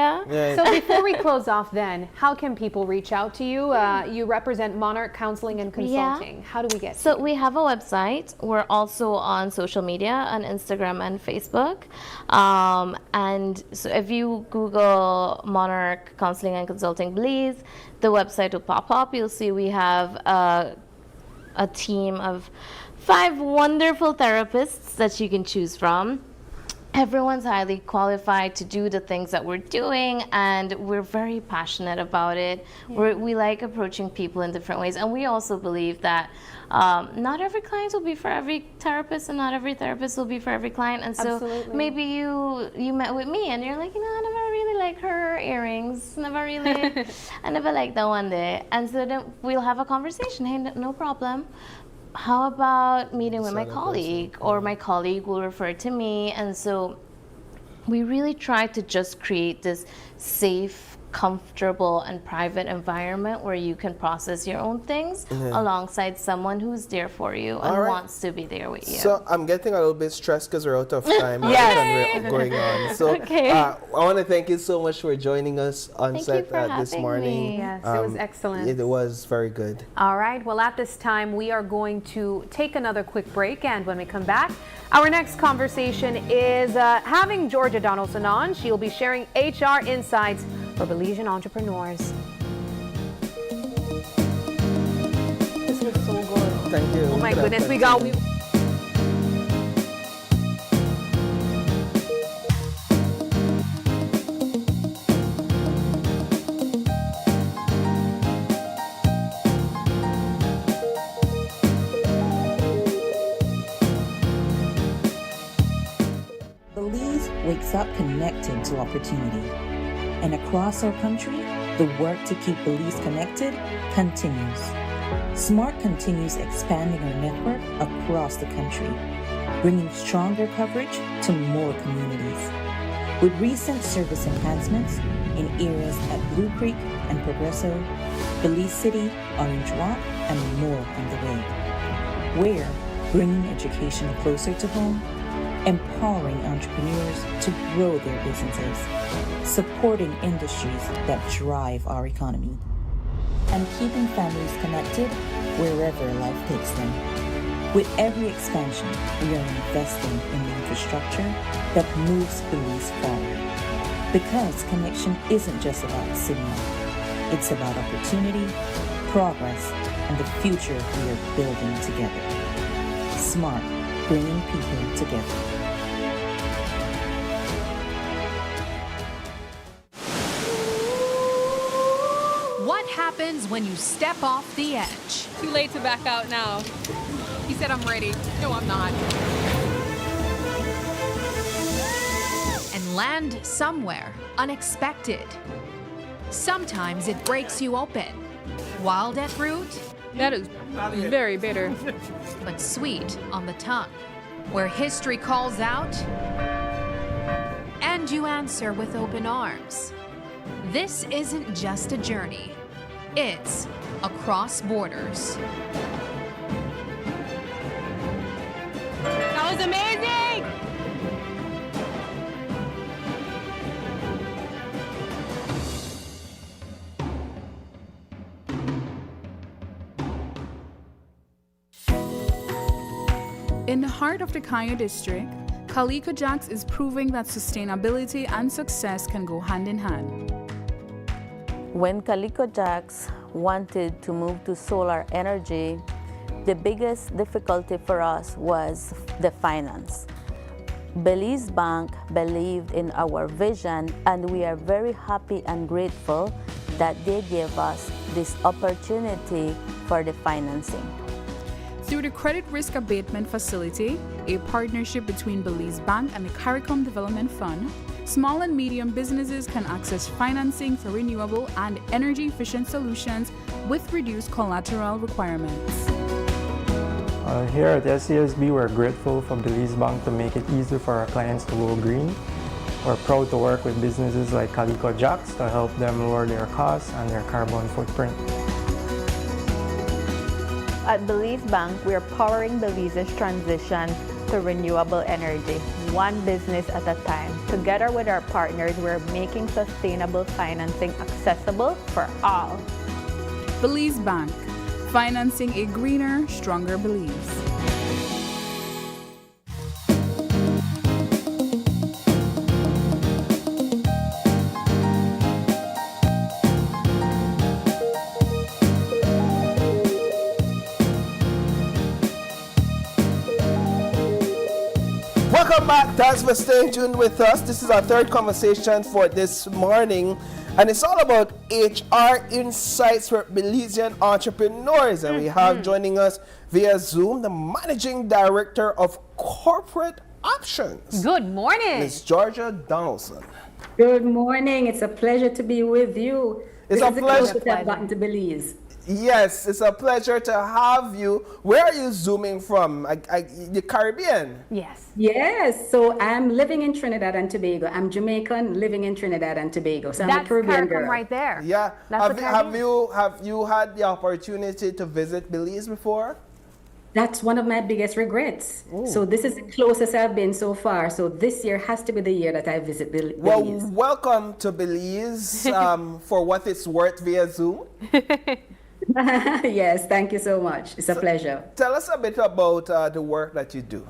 Speaker 3: So before we close off, then, how can people reach out to you? You represent Monarch Counseling and Consulting. How do we get?
Speaker 2: So we have a website. We're also on social media, on Instagram and Facebook. And so if you Google Monarch Counseling and Consulting Belize, the website will pop up. You'll see we have a team of 5 wonderful therapists that you can choose from. Everyone's highly qualified to do the things that we're doing, and we're very passionate about it. We like approaching people in different ways, and we also believe that not every client will be for every therapist, and not every therapist will be for every client. And so maybe you met with me, and you're like, you know, I never really like her earrings. I never liked that one day. And so then we'll have a conversation. Hey, no problem. How about meeting with my colleague, or my colleague will refer to me? And so we really try to just create this safe, comfortable, and private environment where you can process your own things alongside someone who's there for you and wants to be there with you.
Speaker 1: So I'm getting a little bit stressed because we're out of time and we're going on. So I want to thank you so much for joining us on set this morning.
Speaker 3: Yes, it was excellent.
Speaker 1: It was very good.
Speaker 3: All right, well, at this time, we are going to take another quick break, and when we come back, our next conversation is having Georgia Donaldson on. She'll be sharing HR insights for Belizean entrepreneurs. This was so good.
Speaker 1: Thank you.
Speaker 3: Oh my goodness, we got.
Speaker 23: Belize wakes up connected to opportunity. And across our country, the work to keep Belize connected continues. SMART continues expanding our network across the country, bringing stronger coverage to more communities. With recent service enhancements in areas at Blue Creek and Progresso, Belize City, Orange Walk, and more on the way. Where bringing education closer to home, empowering entrepreneurs to grow their businesses, supporting industries that drive our economy, and keeping families connected wherever life takes them. With every expansion, we are investing in the infrastructure that moves Belize forward. Because connection isn't just about signal, it's about opportunity, progress, and the future we are building together. SMART, bringing people together.
Speaker 4: What happens when you step off the edge?
Speaker 5: Too late to back out now. He said I'm ready. No, I'm not.
Speaker 4: And land somewhere unexpected. Sometimes it breaks you open. Wild at root?
Speaker 5: That is very bitter.
Speaker 4: But sweet on the tongue. Where history calls out, and you answer with open arms. This isn't just a journey. It's across borders.
Speaker 5: That was amazing!
Speaker 6: In the heart of the Kaya district, Calico Jacks is proving that sustainability and success can go hand in hand.
Speaker 24: When Calico Jacks wanted to move to solar energy, the biggest difficulty for us was the finance. Belize Bank believed in our vision, and we are very happy and grateful that they gave us this opportunity for the financing.
Speaker 6: Through the Credit Risk Abatement Facility, a partnership between Belize Bank and the CARICOM Development Fund, small and medium businesses can access financing for renewable and energy-efficient solutions with reduced collateral requirements.
Speaker 7: Here at SCSB, we're grateful for Belize Bank to make it easy for our clients to go green. We're proud to work with businesses like Calico Jacks to help them lower their costs and their carbon footprint.
Speaker 8: At Belize Bank, we are powering Belize's transition to renewable energy, one business at a time. Together with our partners, we're making sustainable financing accessible for all.
Speaker 6: Belize Bank, financing a greener, stronger Belize.
Speaker 1: Welcome back. Thanks for staying tuned with us. This is our third conversation for this morning, and it's all about HR insights for Belizean entrepreneurs. And we have joining us via Zoom the Managing Director of Corporate Options.
Speaker 3: Good morning.
Speaker 1: Ms. Georgia Donaldson.
Speaker 9: Good morning. It's a pleasure to be with you.
Speaker 1: It's
Speaker 9: this
Speaker 1: a
Speaker 9: is the
Speaker 1: pleasure.
Speaker 9: closest I've gotten to Belize.
Speaker 1: Yes, it's a pleasure to have you. Where are you zooming from? The Caribbean?
Speaker 9: Yes. Yes. So I'm living in Trinidad and Tobago. I'm Jamaican living in Trinidad and Tobago. So I'm a Caribbean girl.
Speaker 3: right there.
Speaker 1: Yeah.
Speaker 9: That's
Speaker 1: Have you had the opportunity to visit Belize before?
Speaker 9: That's one of my biggest regrets. So this is the closest I've been so far. So this year has to be the year that I visit Belize.
Speaker 1: Well, welcome to Belize for what it's worth via Zoom.
Speaker 9: Yes, thank you so much. It's a pleasure.
Speaker 1: Tell us a bit about the work that you do.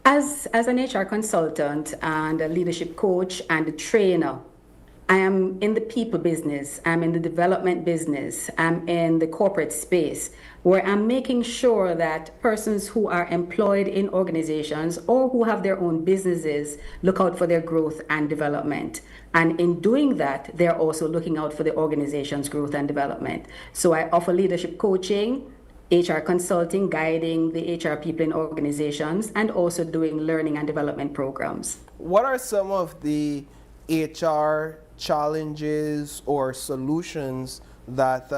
Speaker 9: As an HR consultant and a leadership coach and a trainer, I am in the people business, I'm in the development business, I'm in the corporate space, where I'm making sure that persons who are employed in organizations or who have their own businesses look out for their growth and development. And in doing that, they're also looking out for the organization's growth and development. So I offer leadership coaching, HR consulting, guiding the HR people in organizations, and also doing learning and development programs.
Speaker 1: What are some of the HR challenges or solutions that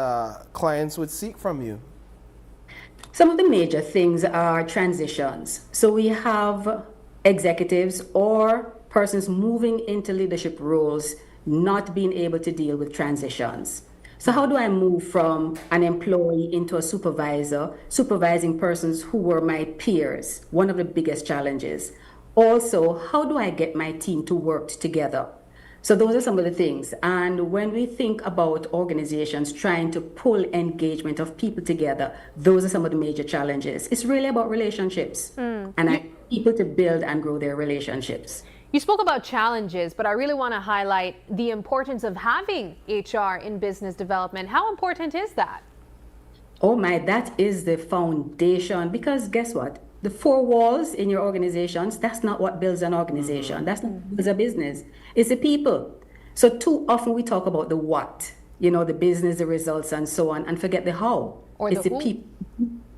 Speaker 1: clients would seek from you?
Speaker 9: Some of the major things are transitions. So we have executives or persons moving into leadership roles not being able to deal with transitions. So how do I move from an employee into a supervisor, supervising persons who were my peers? One of the biggest challenges. Also, how do I get my team to work together? So those are some of the things. And when we think about organizations trying to pull engagement of people together, those are some of the major challenges. It's really about relationships. And I want people to build and grow their relationships.
Speaker 3: You spoke about challenges, but I really want to highlight the importance of having HR in business development. How important is that?
Speaker 9: Oh my, that is the foundation, because guess what? The four walls in your organizations, that's not what builds an organization. That's not what builds a business. It's the people. So too often we talk about the what, the business, the results, and so on, and forget the how.
Speaker 3: Or
Speaker 9: it's
Speaker 3: the
Speaker 9: the
Speaker 3: who.
Speaker 9: people.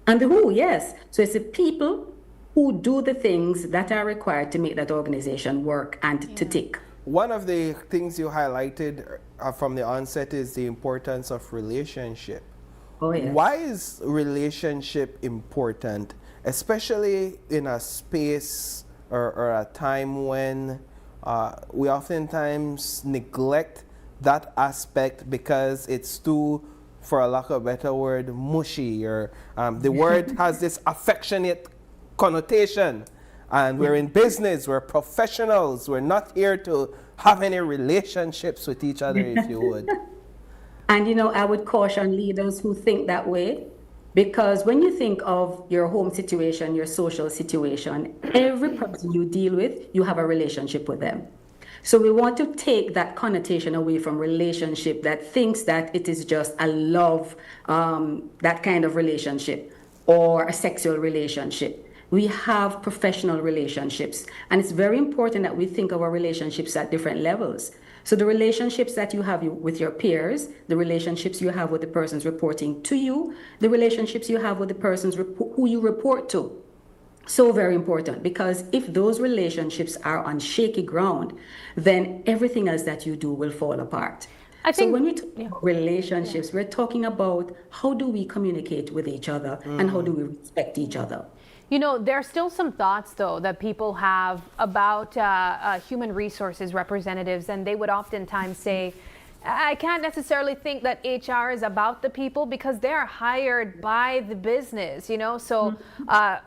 Speaker 9: And the who, yes. So it's the people who do the things that are required to make that organization work and to tick.
Speaker 1: One of the things you highlighted from the onset is the importance of relationship.
Speaker 9: Oh, yes.
Speaker 1: Why is relationship important, especially in a space or a time when we oftentimes neglect that aspect because it's too, for a lack of a better word, mushy, or the word has this affectionate connotation, and we're in business, we're professionals, we're not here to have any relationships with each other, if you would.
Speaker 9: And I would caution leaders who think that way, because when you think of your home situation, your social situation, every person you deal with, you have a relationship with them. So we want to take that connotation away from relationship that thinks that it is just a love, that kind of relationship, or a sexual relationship. We have professional relationships, and it's very important that we think of our relationships at different levels. So the relationships that you have with your peers, the relationships you have with the persons reporting to you, the relationships you have with the persons who you report to. So very important, because if those relationships are on shaky ground, then everything else that you do will fall apart.
Speaker 3: I think,
Speaker 9: so when we talk about relationships, we're talking about how do we communicate with each other and how do we respect each other.
Speaker 3: You know, there are still some thoughts, though, that people have about human resources representatives, and they would oftentimes say, I can't necessarily think that HR is about the people because they're hired by the business, you know? So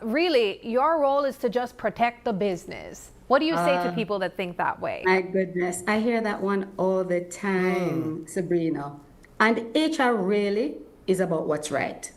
Speaker 3: really, your role is to just protect the business. What do you say to people that think that way?
Speaker 9: My goodness, I hear that one all the time, Sabrina. And HR really is about what's right.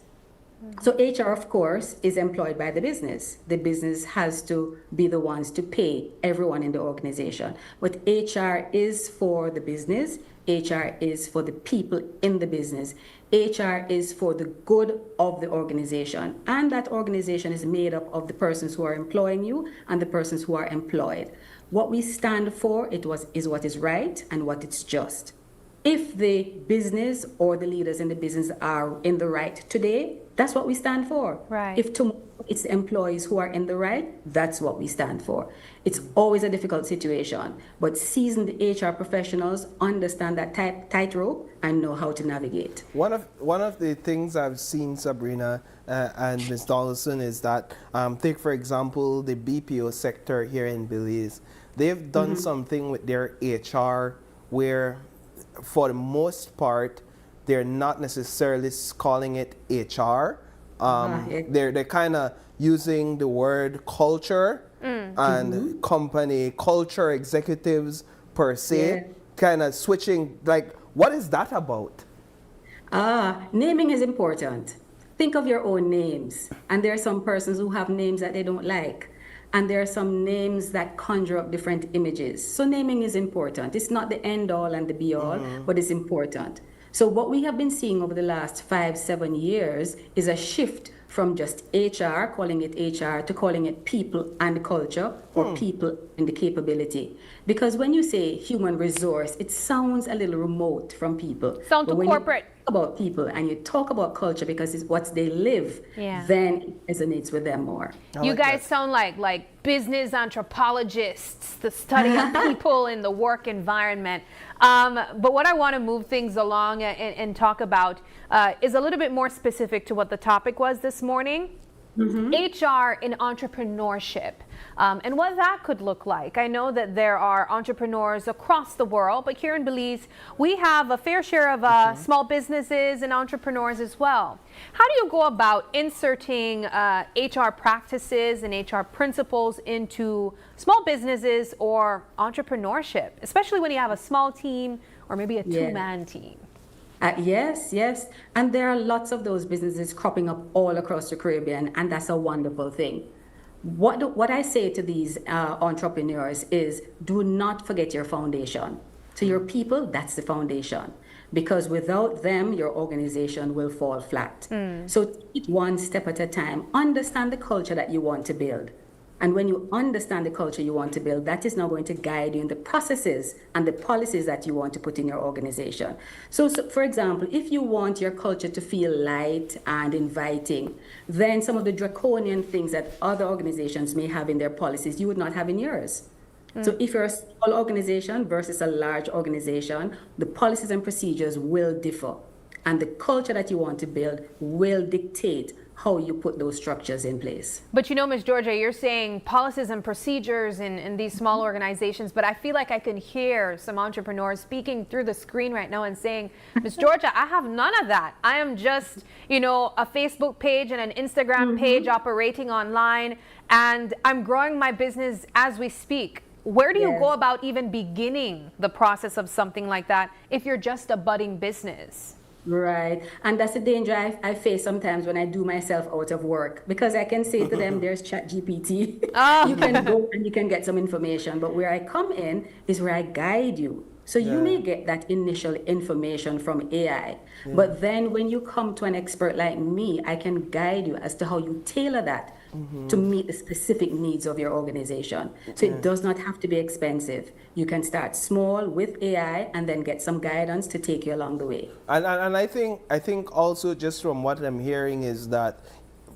Speaker 9: So HR, of course, is employed by the business. The business has to be the ones to pay everyone in the organization. But HR is for the business. HR is for the people in the business. HR is for the good of the organization. And that organization is made up of the persons who are employing you and the persons who are employed. What we stand for is what is right and what is just. If the business or the leaders in the business are in the right today, that's what we stand for.
Speaker 3: Right.
Speaker 9: If tomorrow it's the employees who are in the right, that's what we stand for. It's always a difficult situation, but seasoned HR professionals understand that tightrope and know how to navigate.
Speaker 1: One of the things I've seen, Sabrina and Ms. Donaldson, is that take for example the BPO sector here in Belize. They've done something with their HR where, for the most part, they're not necessarily calling it HR. They're kind of using the word culture and company culture executives per se, kind of switching. Like, what is that about?
Speaker 9: Naming is important. Think of your own names. And there are some persons who have names that they don't like. And there are some names that conjure up different images. So naming is important. It's not the end all and the be all, but it's important. So what we have been seeing over the last 5-7 years is a shift from just HR, calling it HR, to calling it people and culture, or people and the capability. Because when you say human resource, it sounds a little remote from people.
Speaker 3: Sound too corporate.
Speaker 9: You talk about people and you talk about culture because it's what they live, then it resonates with them more.
Speaker 3: You guys sound like business anthropologists, the study of people in the work environment. But what I want to move things along and talk about is a little bit more specific to what the topic was this morning. HR in entrepreneurship and what that could look like. I know that there are entrepreneurs across the world, but here in Belize, we have a fair share of small businesses and entrepreneurs as well. How do you go about inserting HR practices and HR principles into small businesses or entrepreneurship, especially when you have a small team or maybe a two-man team?
Speaker 9: Yes. And there are lots of those businesses cropping up all across the Caribbean, and that's a wonderful thing. What I say to these entrepreneurs is, do not forget your foundation. To your people, that's the foundation. Because without them, your organization will fall flat. So take it one step at a time. Understand the culture that you want to build. And when you understand the culture you want to build, that is now going to guide you in the processes and the policies that you want to put in your organization. So for example, if you want your culture to feel light and inviting, then some of the draconian things that other organizations may have in their policies, you would not have in yours. So if you're a small organization versus a large organization, the policies and procedures will differ. And the culture that you want to build will dictate how you put those structures in place.
Speaker 3: But you know, Ms. Georgia, you're saying policies and procedures in these small organizations, but I feel like I can hear some entrepreneurs speaking through the screen right now and saying, Ms. Georgia, I have none of that. I am just, you know, a Facebook page and an Instagram page operating online, and I'm growing my business as we speak. Where do you go about even beginning the process of something like that if you're just a budding business?
Speaker 9: Right. And that's the danger I face sometimes when I do myself out of work, because I can say to them, there's ChatGPT. You can go and you can get some information. But where I come in is where I guide you. So you may get that initial information from AI. But then when you come to an expert like me, I can guide you as to how you tailor that to meet the specific needs of your organization. So it does not have to be expensive. You can start small with AI and then get some guidance to take you along the way.
Speaker 1: And I think also, just from what I'm hearing, is that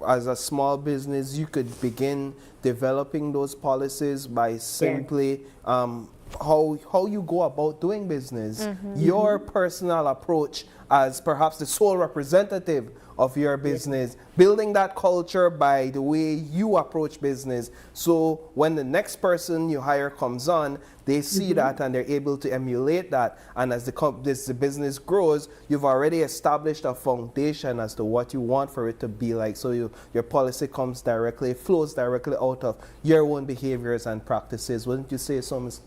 Speaker 1: as a small business, you could begin developing those policies by simply how you go about doing business, your personal approach as perhaps the sole representative of your business, building that culture by the way you approach business. So when the next person you hire comes on, they see that and they're able to emulate that. And as the business grows, you've already established a foundation as to what you want for it to be like. So your policy flows directly out of your own behaviors and practices. Wouldn't you say so, Ms.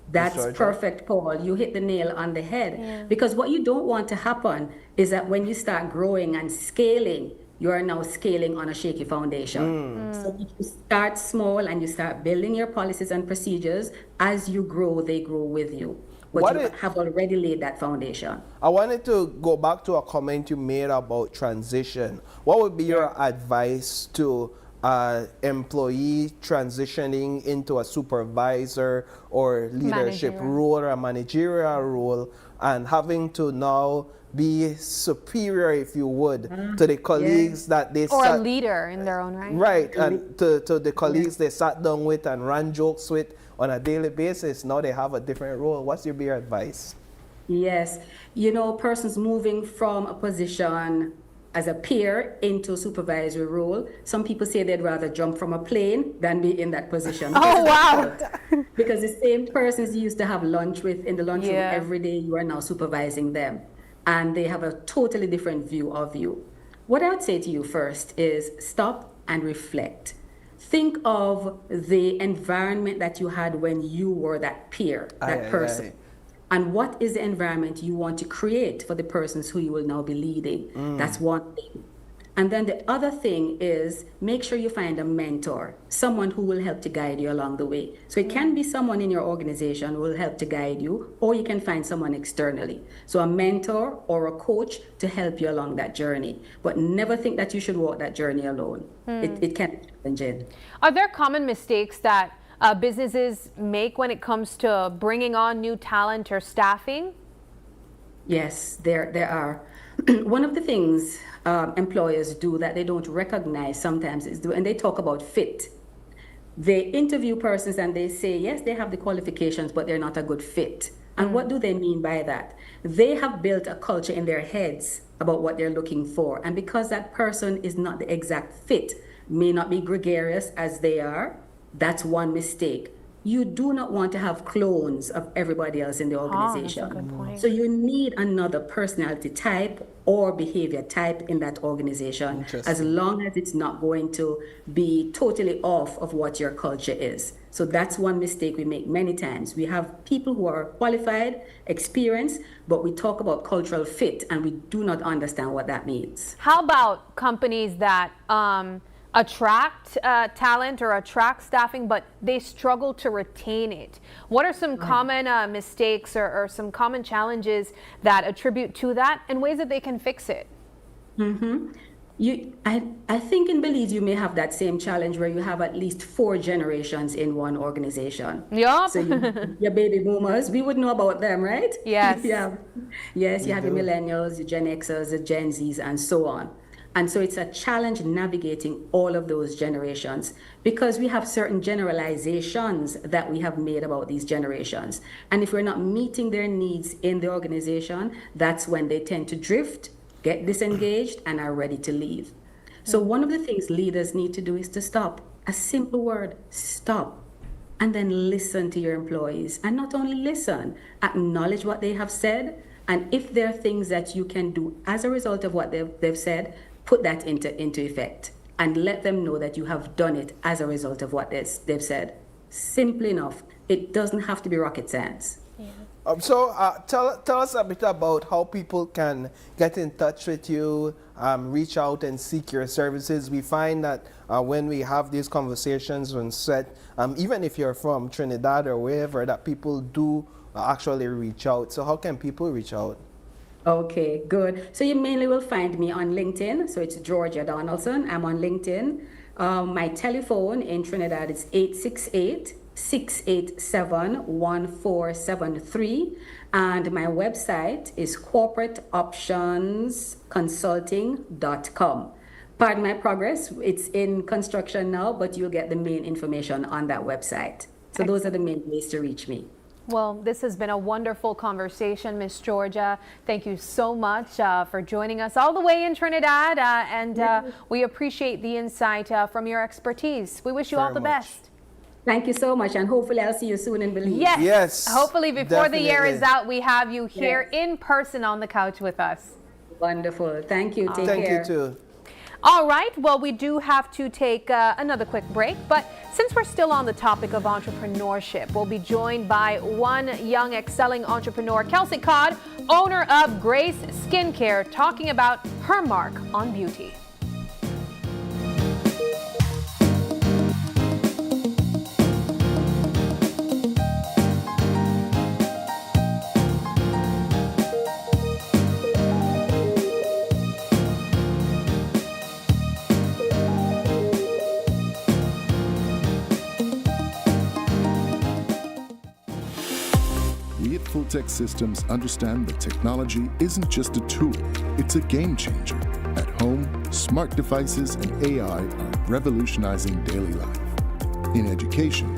Speaker 9: That's perfect, Paul. You hit the nail on the head. Because what you don't want to happen is that when you start growing and scaling, you are now scaling on a shaky foundation. So if you start small and you start building your policies and procedures, as you grow, they grow with you. But you have already laid that foundation.
Speaker 1: I wanted to go back to a comment you made about transition. What would be your advice to employee transitioning into a supervisor or leadership role or a managerial role and having to now be superior, if you would, to the colleagues that they
Speaker 3: or a leader in their own right.
Speaker 1: Right, and to the colleagues they sat down with and ran jokes with on a daily basis. Now they have a different role. What's your advice?
Speaker 9: Yes, persons moving from a position as a peer into a supervisory role. Some people say they'd rather jump from a plane than be in that position.
Speaker 3: Oh, wow.
Speaker 9: Because the same persons you used to have lunch with in the lunchroom every day, you are now supervising them. And they have a totally different view of you. What I would say to you first is stop and reflect. Think of the environment that you had when you were that peer, that person. And what is the environment you want to create for the persons who you will now be leading? That's one thing. And then the other thing is make sure you find a mentor, someone who will help to guide you along the way. So it can be someone in your organization who will help to guide you, or you can find someone externally. So a mentor or a coach to help you along that journey. But never think that you should walk that journey alone. It can be challenging.
Speaker 3: Are there common mistakes that businesses make when it comes to bringing on new talent or staffing?
Speaker 9: Yes, there are. One of the things employers do that they don't recognize sometimes is and they talk about fit. They interview persons and they say, yes, they have the qualifications, but they're not a good fit. And what do they mean by that? They have built a culture in their heads about what they're looking for. And because that person is not the exact fit, may not be gregarious as they are, that's one mistake. You do not want to have clones of everybody else in the organization.
Speaker 3: That's a good point.
Speaker 9: So you need another personality type or behavior type in that organization, as long as it's not going to be totally off of what your culture is. So that's one mistake we make many times. We have people who are qualified, experienced, but we talk about cultural fit and we do not understand what that means.
Speaker 3: How about companies that attract talent or attract staffing, but they struggle to retain it? What are some common mistakes or some common challenges that attribute to that and ways that they can fix it?
Speaker 9: I think in Belize you may have that same challenge where you have at least 4 generations in one organization.
Speaker 3: Yup.
Speaker 9: So your baby boomers, we would know about them, right?
Speaker 3: Yes.
Speaker 9: Yes, you have your millennials, your Gen Xers, the Gen Zs, and so on. And so it's a challenge navigating all of those generations because we have certain generalizations that we have made about these generations. And if we're not meeting their needs in the organization, that's when they tend to drift, get disengaged, and are ready to leave. So one of the things leaders need to do is to stop. A simple word, stop. And then listen to your employees. And not only listen, acknowledge what they have said. And if there are things that you can do as a result of what they've said, put that into effect and let them know that you have done it as a result of what they've said. Simple enough. It doesn't have to be rocket science.
Speaker 1: So tell us a bit about how people can get in touch with you, reach out and seek your services. We find that when we have these conversations on set, even if you're from Trinidad or wherever, that people do actually reach out. So how can people reach out?
Speaker 9: Okay, good. So you mainly will find me on LinkedIn. So it's Georgia Donaldson. I'm on LinkedIn. My telephone in Trinidad is 868-687-1473. And my website is corporateoptionsconsulting.com. Pardon my progress. It's in construction now, but you'll get the main information on that website. So those are the main ways to reach me.
Speaker 3: Well, this has been a wonderful conversation, Miss Georgia. Thank you so much for joining us all the way in Trinidad, and we appreciate the insight from your expertise. We wish you all the best.
Speaker 9: Thank you so much, and hopefully I'll see you soon in Belize.
Speaker 3: Yes.
Speaker 1: Yes.
Speaker 3: Hopefully before the year is
Speaker 1: definitely.
Speaker 3: out, we have you here in person on the couch with us.
Speaker 9: Wonderful. Thank you. Take
Speaker 1: Thank
Speaker 9: care.
Speaker 1: you too.
Speaker 3: All right, well, we do have to take another quick break, but since we're still on the topic of entrepreneurship, we'll be joined by one young excelling entrepreneur, Kelsey Codd, owner of Grace Skincare, talking about her mark on beauty.
Speaker 22: We at Fulltech Systems understand that technology isn't just a tool, it's a game changer. At home, smart devices and AI are revolutionizing daily life. In education,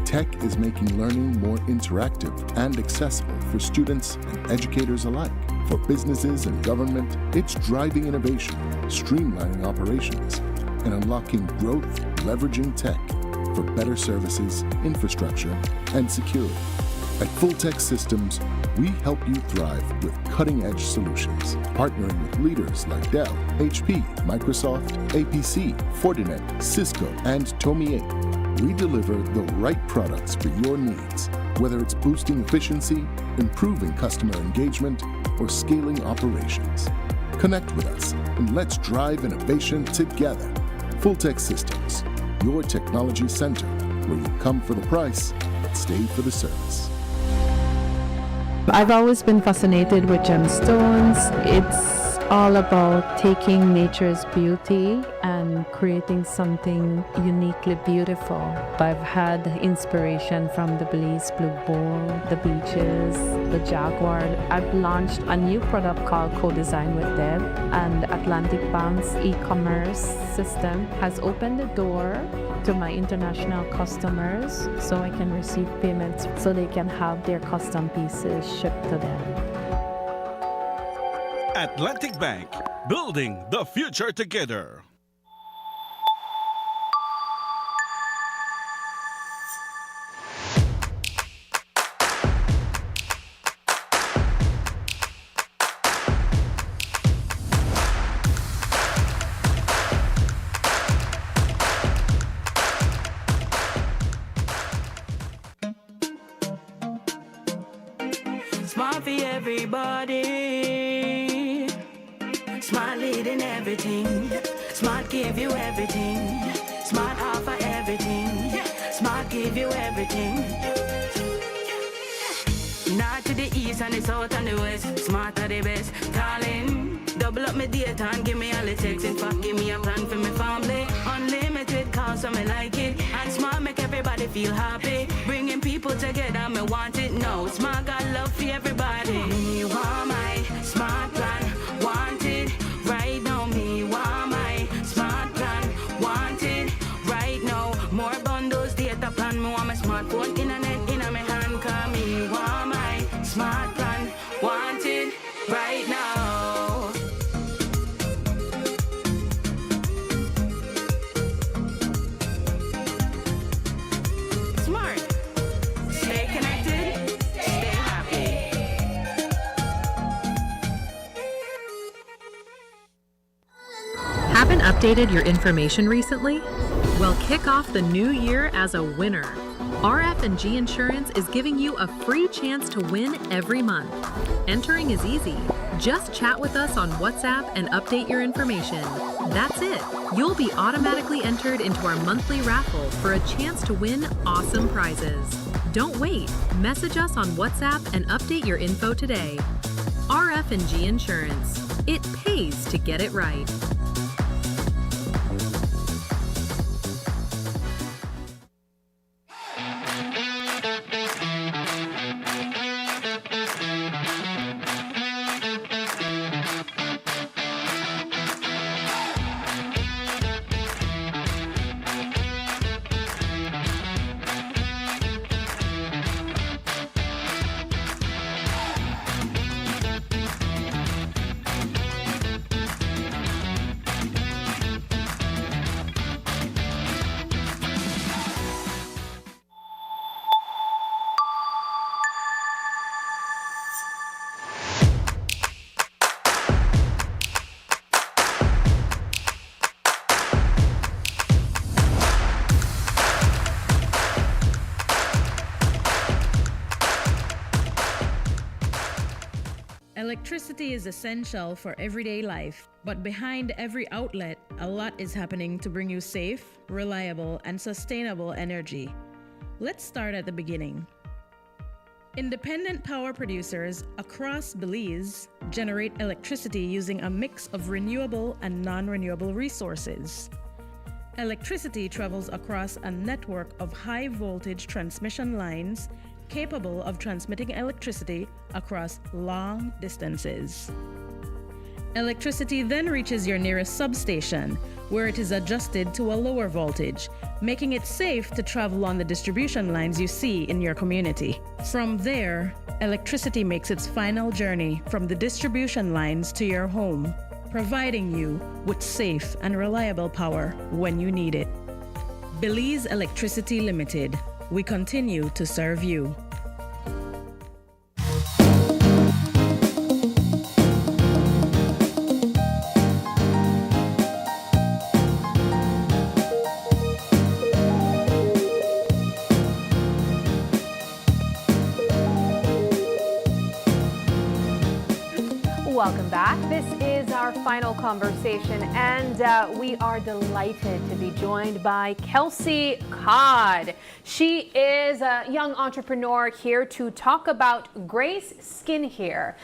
Speaker 22: tech is making learning more interactive and accessible for students and educators alike. For businesses and government, it's driving innovation, streamlining operations, and unlocking growth, leveraging tech for better services, infrastructure, and security. At Fulltech Systems, we help you thrive with cutting-edge solutions, partnering with leaders like Dell, HP, Microsoft, APC, Fortinet, Cisco, and Tomy Inc. We deliver the right products for your needs, whether it's boosting efficiency, improving customer engagement, or scaling operations. Connect with us and let's drive innovation together. Fulltech Systems, your technology center, where you come for the price, but stay for the service.
Speaker 10: I've always been fascinated with gemstones. It's all about taking nature's beauty and creating something uniquely beautiful. I've had inspiration from the Belize Blue Bull, the beaches, the jaguar. I've launched a new product called Co-Design with Deb, and Atlantic Bank's e-commerce system has opened the door to my international customers so I can receive payments so they can have their custom pieces shipped to them.
Speaker 11: Atlantic Bank, building the future together.
Speaker 14: Smart for everybody. Smart leading everything. Smart give you everything. Smart offer everything. Smart give you everything. North to the east and the south and the west. Smart are the best. Darling, double up my data and give me all the text. In fact, give me a plan for my family. Unlimited calls, so me like it. And Smart make everybody feel happy. Bringing people together, me want it now. Smart got love for everybody. Me want my Smart plan. Want it right now. Me want my Smart plan. Want it right now. More bundles, data plan. Me want my smartphone, internet in my hand. Cause me want my Smart plan. Want it right now. Smart. Stay connected. Stay happy.
Speaker 18: Haven't updated your information recently? Well, kick off the new year as a winner. RF&G Insurance is giving you a free chance to win every month. Entering is easy. Just chat with us on WhatsApp and update your information. That's it. You'll be automatically entered into our monthly raffle for a chance to win awesome prizes. Don't wait. Message us on WhatsApp and update your info today. RF&G Insurance. It pays to get it right.
Speaker 19: Electricity is essential for everyday life, but behind every outlet, a lot is happening to bring you safe, reliable, and sustainable energy. Let's start at the beginning. Independent power producers across Belize generate electricity using a mix of renewable and non-renewable resources. Electricity travels across a network of high-voltage transmission lines capable of transmitting electricity across long distances. Electricity then reaches your nearest substation, where it is adjusted to a lower voltage, making it safe to travel on the distribution lines you see in your community. From there, electricity makes its final journey from the distribution lines to your home, providing you with safe and reliable power when you need it. Belize Electricity Limited. We continue to serve you.
Speaker 3: Welcome back. This is our final conversation, and we are delighted to be joined by Kelsey Codd. She is a young entrepreneur here to talk about Grace Skincare.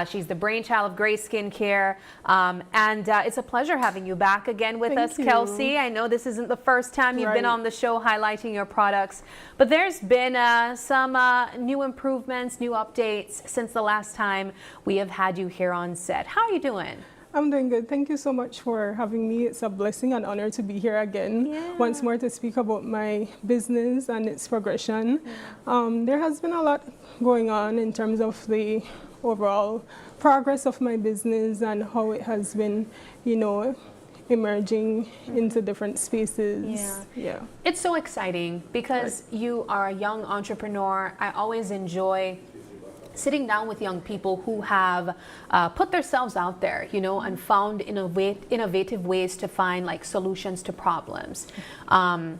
Speaker 3: She's the brainchild of Grace Skincare, and it's a pleasure having you back again with us, Kelsey. I know this isn't the first time you've been on the show highlighting your products, but there's been some new improvements, new updates since the last time we have had you here on set. How are you doing?
Speaker 12: I'm doing good. Thank you so much for having me. It's a blessing and honor to be here again once more to speak about my business and its progression. There has been a lot going on in terms of the overall progress of my business and how it has been, you know, emerging into different spaces.
Speaker 3: It's so exciting because you are a young entrepreneur. I always enjoy sitting down with young people who have put themselves out there, you know, and found innovative ways to find like solutions to problems.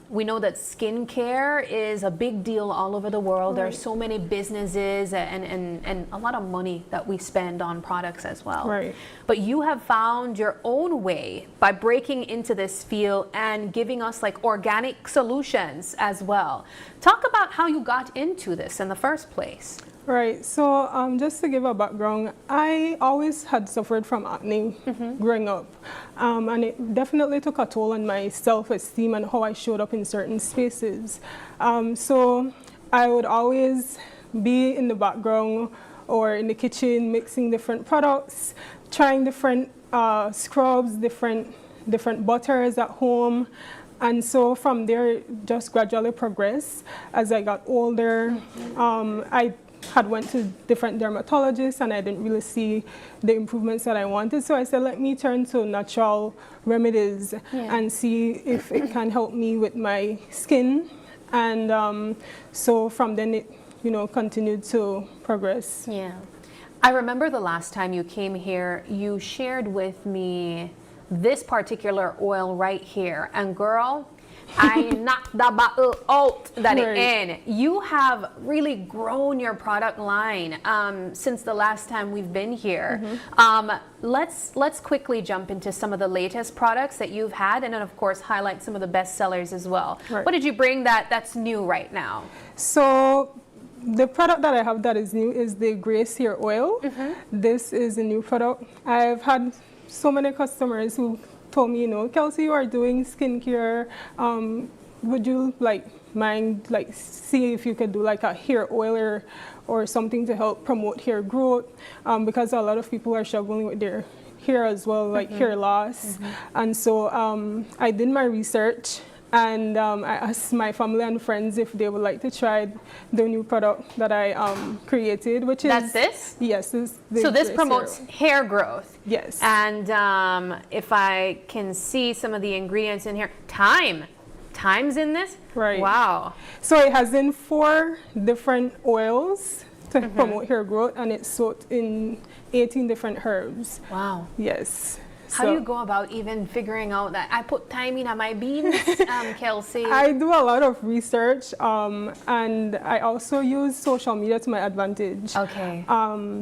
Speaker 3: We know that skincare is a big deal all over the world. There are so many businesses and a lot of money that we spend on products as well. But you have found your own way by breaking into this field and giving us like organic solutions as well. Talk about how you got into this in the first place.
Speaker 12: Right, so just to give a background, I always had suffered from acne growing up, and it definitely took a toll on my self-esteem and how I showed up in certain spaces. So I would always be in the background or in the kitchen mixing different products, trying different scrubs, different butters at home. And so from there, it just gradually progressed. As I got older, I had went to different dermatologists and I didn't really see the improvements that I wanted. So I said, let me turn to natural remedies and see if it can help me with my skin. And so from then it, you know, continued to progress.
Speaker 3: I remember the last time you came here, you shared with me this particular oil right here. And girl, I knocked the bottle out that it in. You have really grown your product line since the last time we've been here. Let's quickly jump into some of the latest products that you've had, and then of course highlight some of the best sellers as well. What did you bring that's new right now?
Speaker 12: So the product that I have that is new is the Grace Hair Oil. This is a new product. I've had so many customers who told me, you know, Kelsey, you are doing skincare. Would you mind see if you could do like a hair oil or something to help promote hair growth? Because a lot of people are struggling with their hair as well, like hair loss. And so I did my research. And I asked my family and friends if they would like to try the new product that I created, which is...
Speaker 3: That's this?
Speaker 12: Yes.
Speaker 3: So this promotes hair growth.
Speaker 12: Yes.
Speaker 3: And if I can see some of the ingredients in here, Thyme's in this? Wow.
Speaker 12: So it has in 4 different oils to promote hair growth, and it's soaked in 18 different herbs.
Speaker 3: Wow.
Speaker 12: Yes.
Speaker 3: How do you go about even figuring out that I put time in my beans, Kelsey?
Speaker 12: I do a lot of research, and I also use social media to my advantage.
Speaker 3: Okay.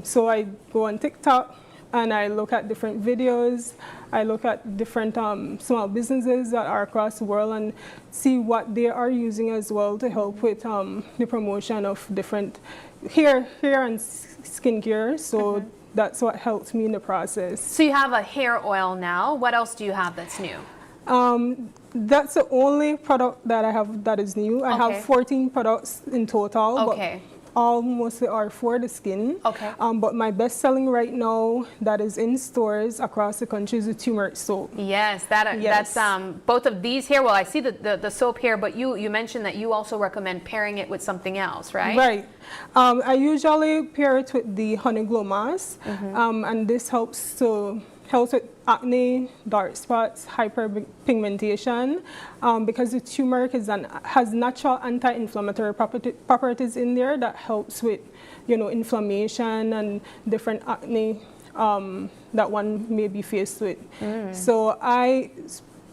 Speaker 12: So I go on TikTok and I look at different videos. I look at different small businesses that are across the world and see what they are using as well to help with the promotion of different hair and skincare. So that's what helps me in the process.
Speaker 3: So you have a hair oil now. What else do you have that's new?
Speaker 12: That's the only product that I have that is new. I have 14 products in total.
Speaker 3: Okay.
Speaker 12: But all mostly are for the skin.
Speaker 3: Okay.
Speaker 12: But my best selling right now that is in stores across the country is the turmeric soap.
Speaker 3: Yes, that's both of these here. Well, I see the soap here, but you mentioned that you also recommend pairing it with something else, right?
Speaker 12: Right. I usually pair it with the Honey Glow Mask, and this helps with acne, dark spots, hyperpigmentation, because the turmeric has natural anti-inflammatory properties in there that helps with, inflammation and different acne that one may be faced with. So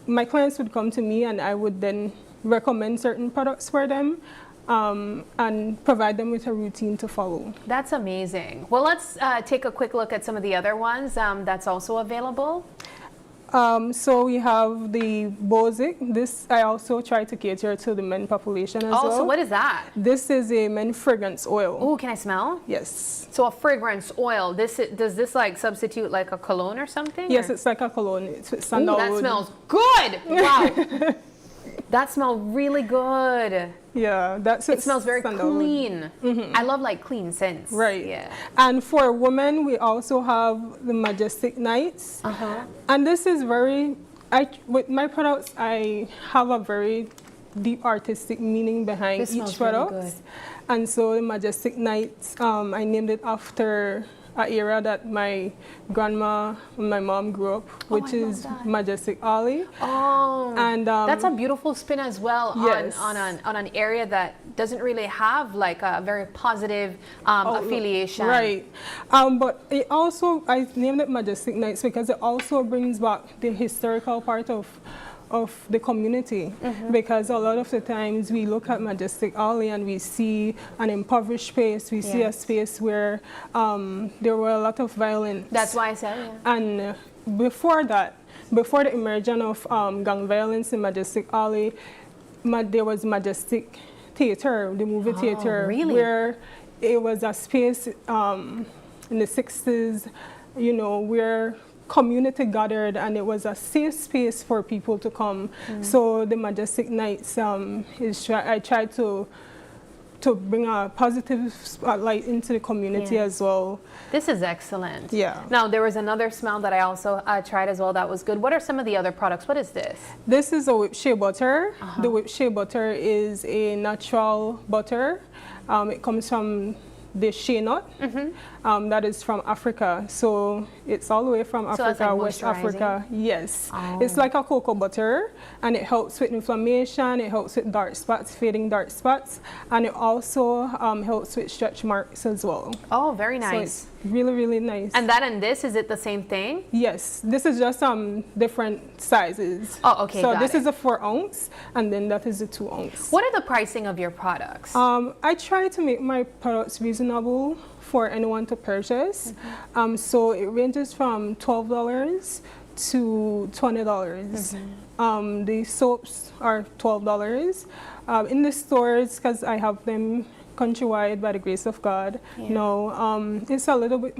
Speaker 12: my clients would come to me and I would then recommend certain products for them. And provide them with a routine to follow.
Speaker 3: That's amazing. Well, let's take a quick look at some of the other ones that's also available.
Speaker 12: So we have the Bozic. This I also try to cater to the men population as well.
Speaker 3: Oh, so what is that?
Speaker 12: This is a men fragrance oil.
Speaker 3: Oh, can I smell?
Speaker 12: Yes.
Speaker 3: So a fragrance oil. Does this like substitute like a cologne or something?
Speaker 12: Yes, it's like a cologne. It's with sandalwood.
Speaker 3: Ooh, that smells good. Wow. That smells really good.
Speaker 12: Yeah,
Speaker 3: it smells very
Speaker 12: sandalwood.
Speaker 3: clean. I love like clean scents.
Speaker 12: Right.
Speaker 3: Yeah.
Speaker 12: And for women, we also have the Majestic Nights. And this is with my products, I have a very deep artistic meaning behind each product. Really good. And so the Majestic Nights, I named it after an era that my grandma and my mom grew up, which is Majestic Alley.
Speaker 3: Oh,
Speaker 12: and
Speaker 3: that's a beautiful spin as well.
Speaker 12: Yes.
Speaker 3: on an area that doesn't really have like a very positive affiliation.
Speaker 12: Right, but it also, I named it Majestic Nights because it also brings back the historical part of the community, because a lot of the times we look at Majestic Alley and we see an impoverished space, we see a space where there were a lot of violence.
Speaker 3: That's why I said,
Speaker 12: And before that, before the emergence of gang violence in Majestic Alley, there was Majestic Theater, the movie theater, where it was a space in the 60s, where community gathered and it was a safe space for people to come. So the Majestic Nights I tried to bring a positive spotlight into the community as well.
Speaker 3: This is excellent.
Speaker 12: Yeah.
Speaker 3: Now there was another smell that I also tried as well that was good. What are some of the other products? What is this?
Speaker 12: This is a whipped shea butter. The whipped shea butter is a natural butter. It comes from the shea nut that is from Africa. So it's all the way from Africa,
Speaker 3: like
Speaker 12: West Africa. Yes.
Speaker 3: Oh.
Speaker 12: It's like a cocoa butter, and it helps with inflammation, it helps with dark spots, fading dark spots, and it also helps with stretch marks as well.
Speaker 3: Oh, very nice.
Speaker 12: So it's really, really nice.
Speaker 3: And that and this, is it the same thing?
Speaker 12: Yes. This is just different sizes.
Speaker 3: Oh, okay.
Speaker 12: So this is a 4 ounce, and then that is a 2 ounce.
Speaker 3: What are the pricing of your products?
Speaker 12: I try to make my products reasonable for anyone to purchase. So it ranges from $12 to $20. The soaps are $12. In the stores, because I have them countrywide by the grace of God, it's a little bit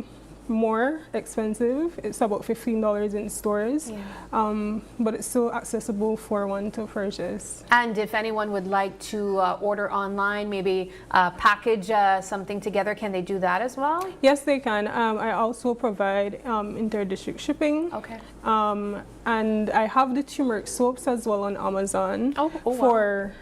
Speaker 12: more expensive. It's about $15 in stores, but it's still accessible for one to purchase.
Speaker 3: And if anyone would like to order online, maybe package something together, can they do that as well?
Speaker 12: Yes, they can. I also provide inter-district shipping.
Speaker 3: Okay.
Speaker 12: And I have the turmeric soaps as well on Amazon for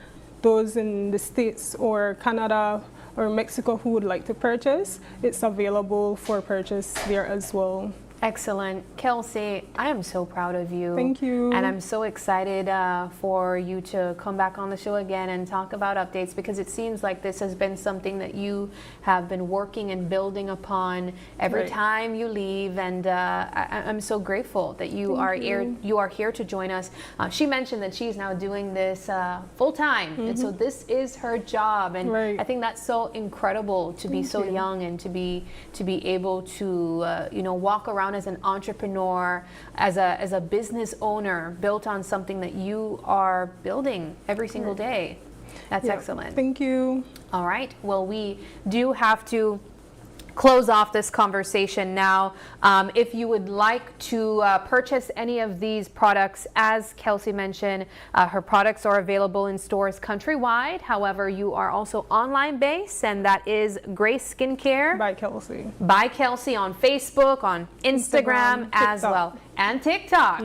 Speaker 12: those in the States or Canada or Mexico who would like to purchase. It's available for purchase there as well.
Speaker 3: Excellent. Kelsey, I am so proud of you.
Speaker 12: Thank you.
Speaker 3: And I'm so excited for you to come back on the show again and talk about updates, because it seems like this has been something that you have been working and building upon every
Speaker 12: Right.
Speaker 3: time you leave. And I'm so grateful that you are here to join us. She mentioned that she's now doing this full time. And so this is her job. And I think that's so incredible to be so young and to be able to walk around as an entrepreneur, as a business owner, built on something that you are building every single day. That's excellent.
Speaker 12: Thank you.
Speaker 3: All right. Well, we do have to close off this conversation now. If you would like to purchase any of these products, as Kelsey mentioned, her products are available in stores countrywide. However, you are also online based, and that is Grace Skincare
Speaker 12: by Kelsey.
Speaker 3: By Kelsey on Facebook, on Instagram as
Speaker 12: TikTok.
Speaker 3: well, and TikTok.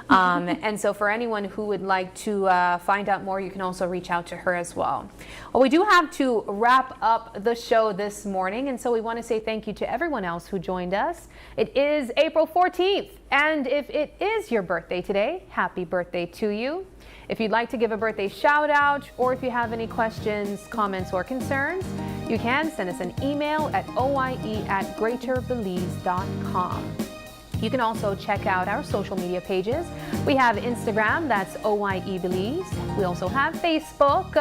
Speaker 3: And so for anyone who would like to find out more, you can also reach out to her as well. Well, we do have to wrap up the show this morning, and so we want to say thank you to everyone else who joined us. It is April 14th, and if it is your birthday today, happy birthday to you. If you'd like to give a birthday shout out, or if you have any questions, comments, or concerns, you can send us an email at oie@greaterbelize.com. You can also check out our social media pages. We have Instagram, that's OIE Belize. We also have Facebook,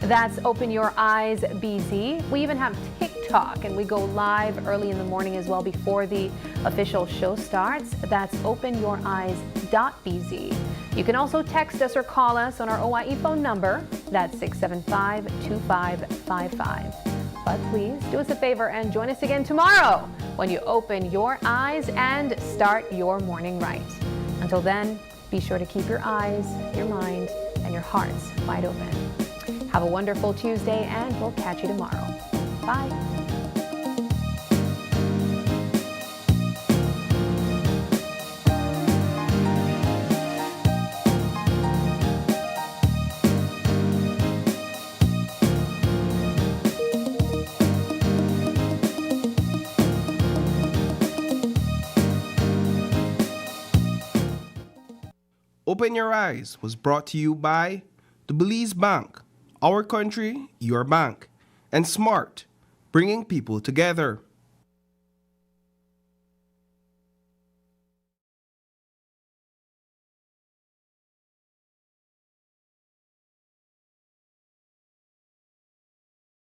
Speaker 3: that's Open Your Eyes BZ. We even have TikTok, and we go live early in the morning as well before the official show starts. That's openyoureyes.bz. You can also text us or call us on our OIE phone number. That's 675-2555. But please do us a favor and join us again tomorrow when you open your eyes and start your morning right. Until then, be sure to keep your eyes, your mind, and your hearts wide open. Have a wonderful Tuesday, and we'll catch you tomorrow. Bye.
Speaker 1: Open Your Eyes was brought to you by the Belize Bank, our country, your bank, and Smart, bringing people together.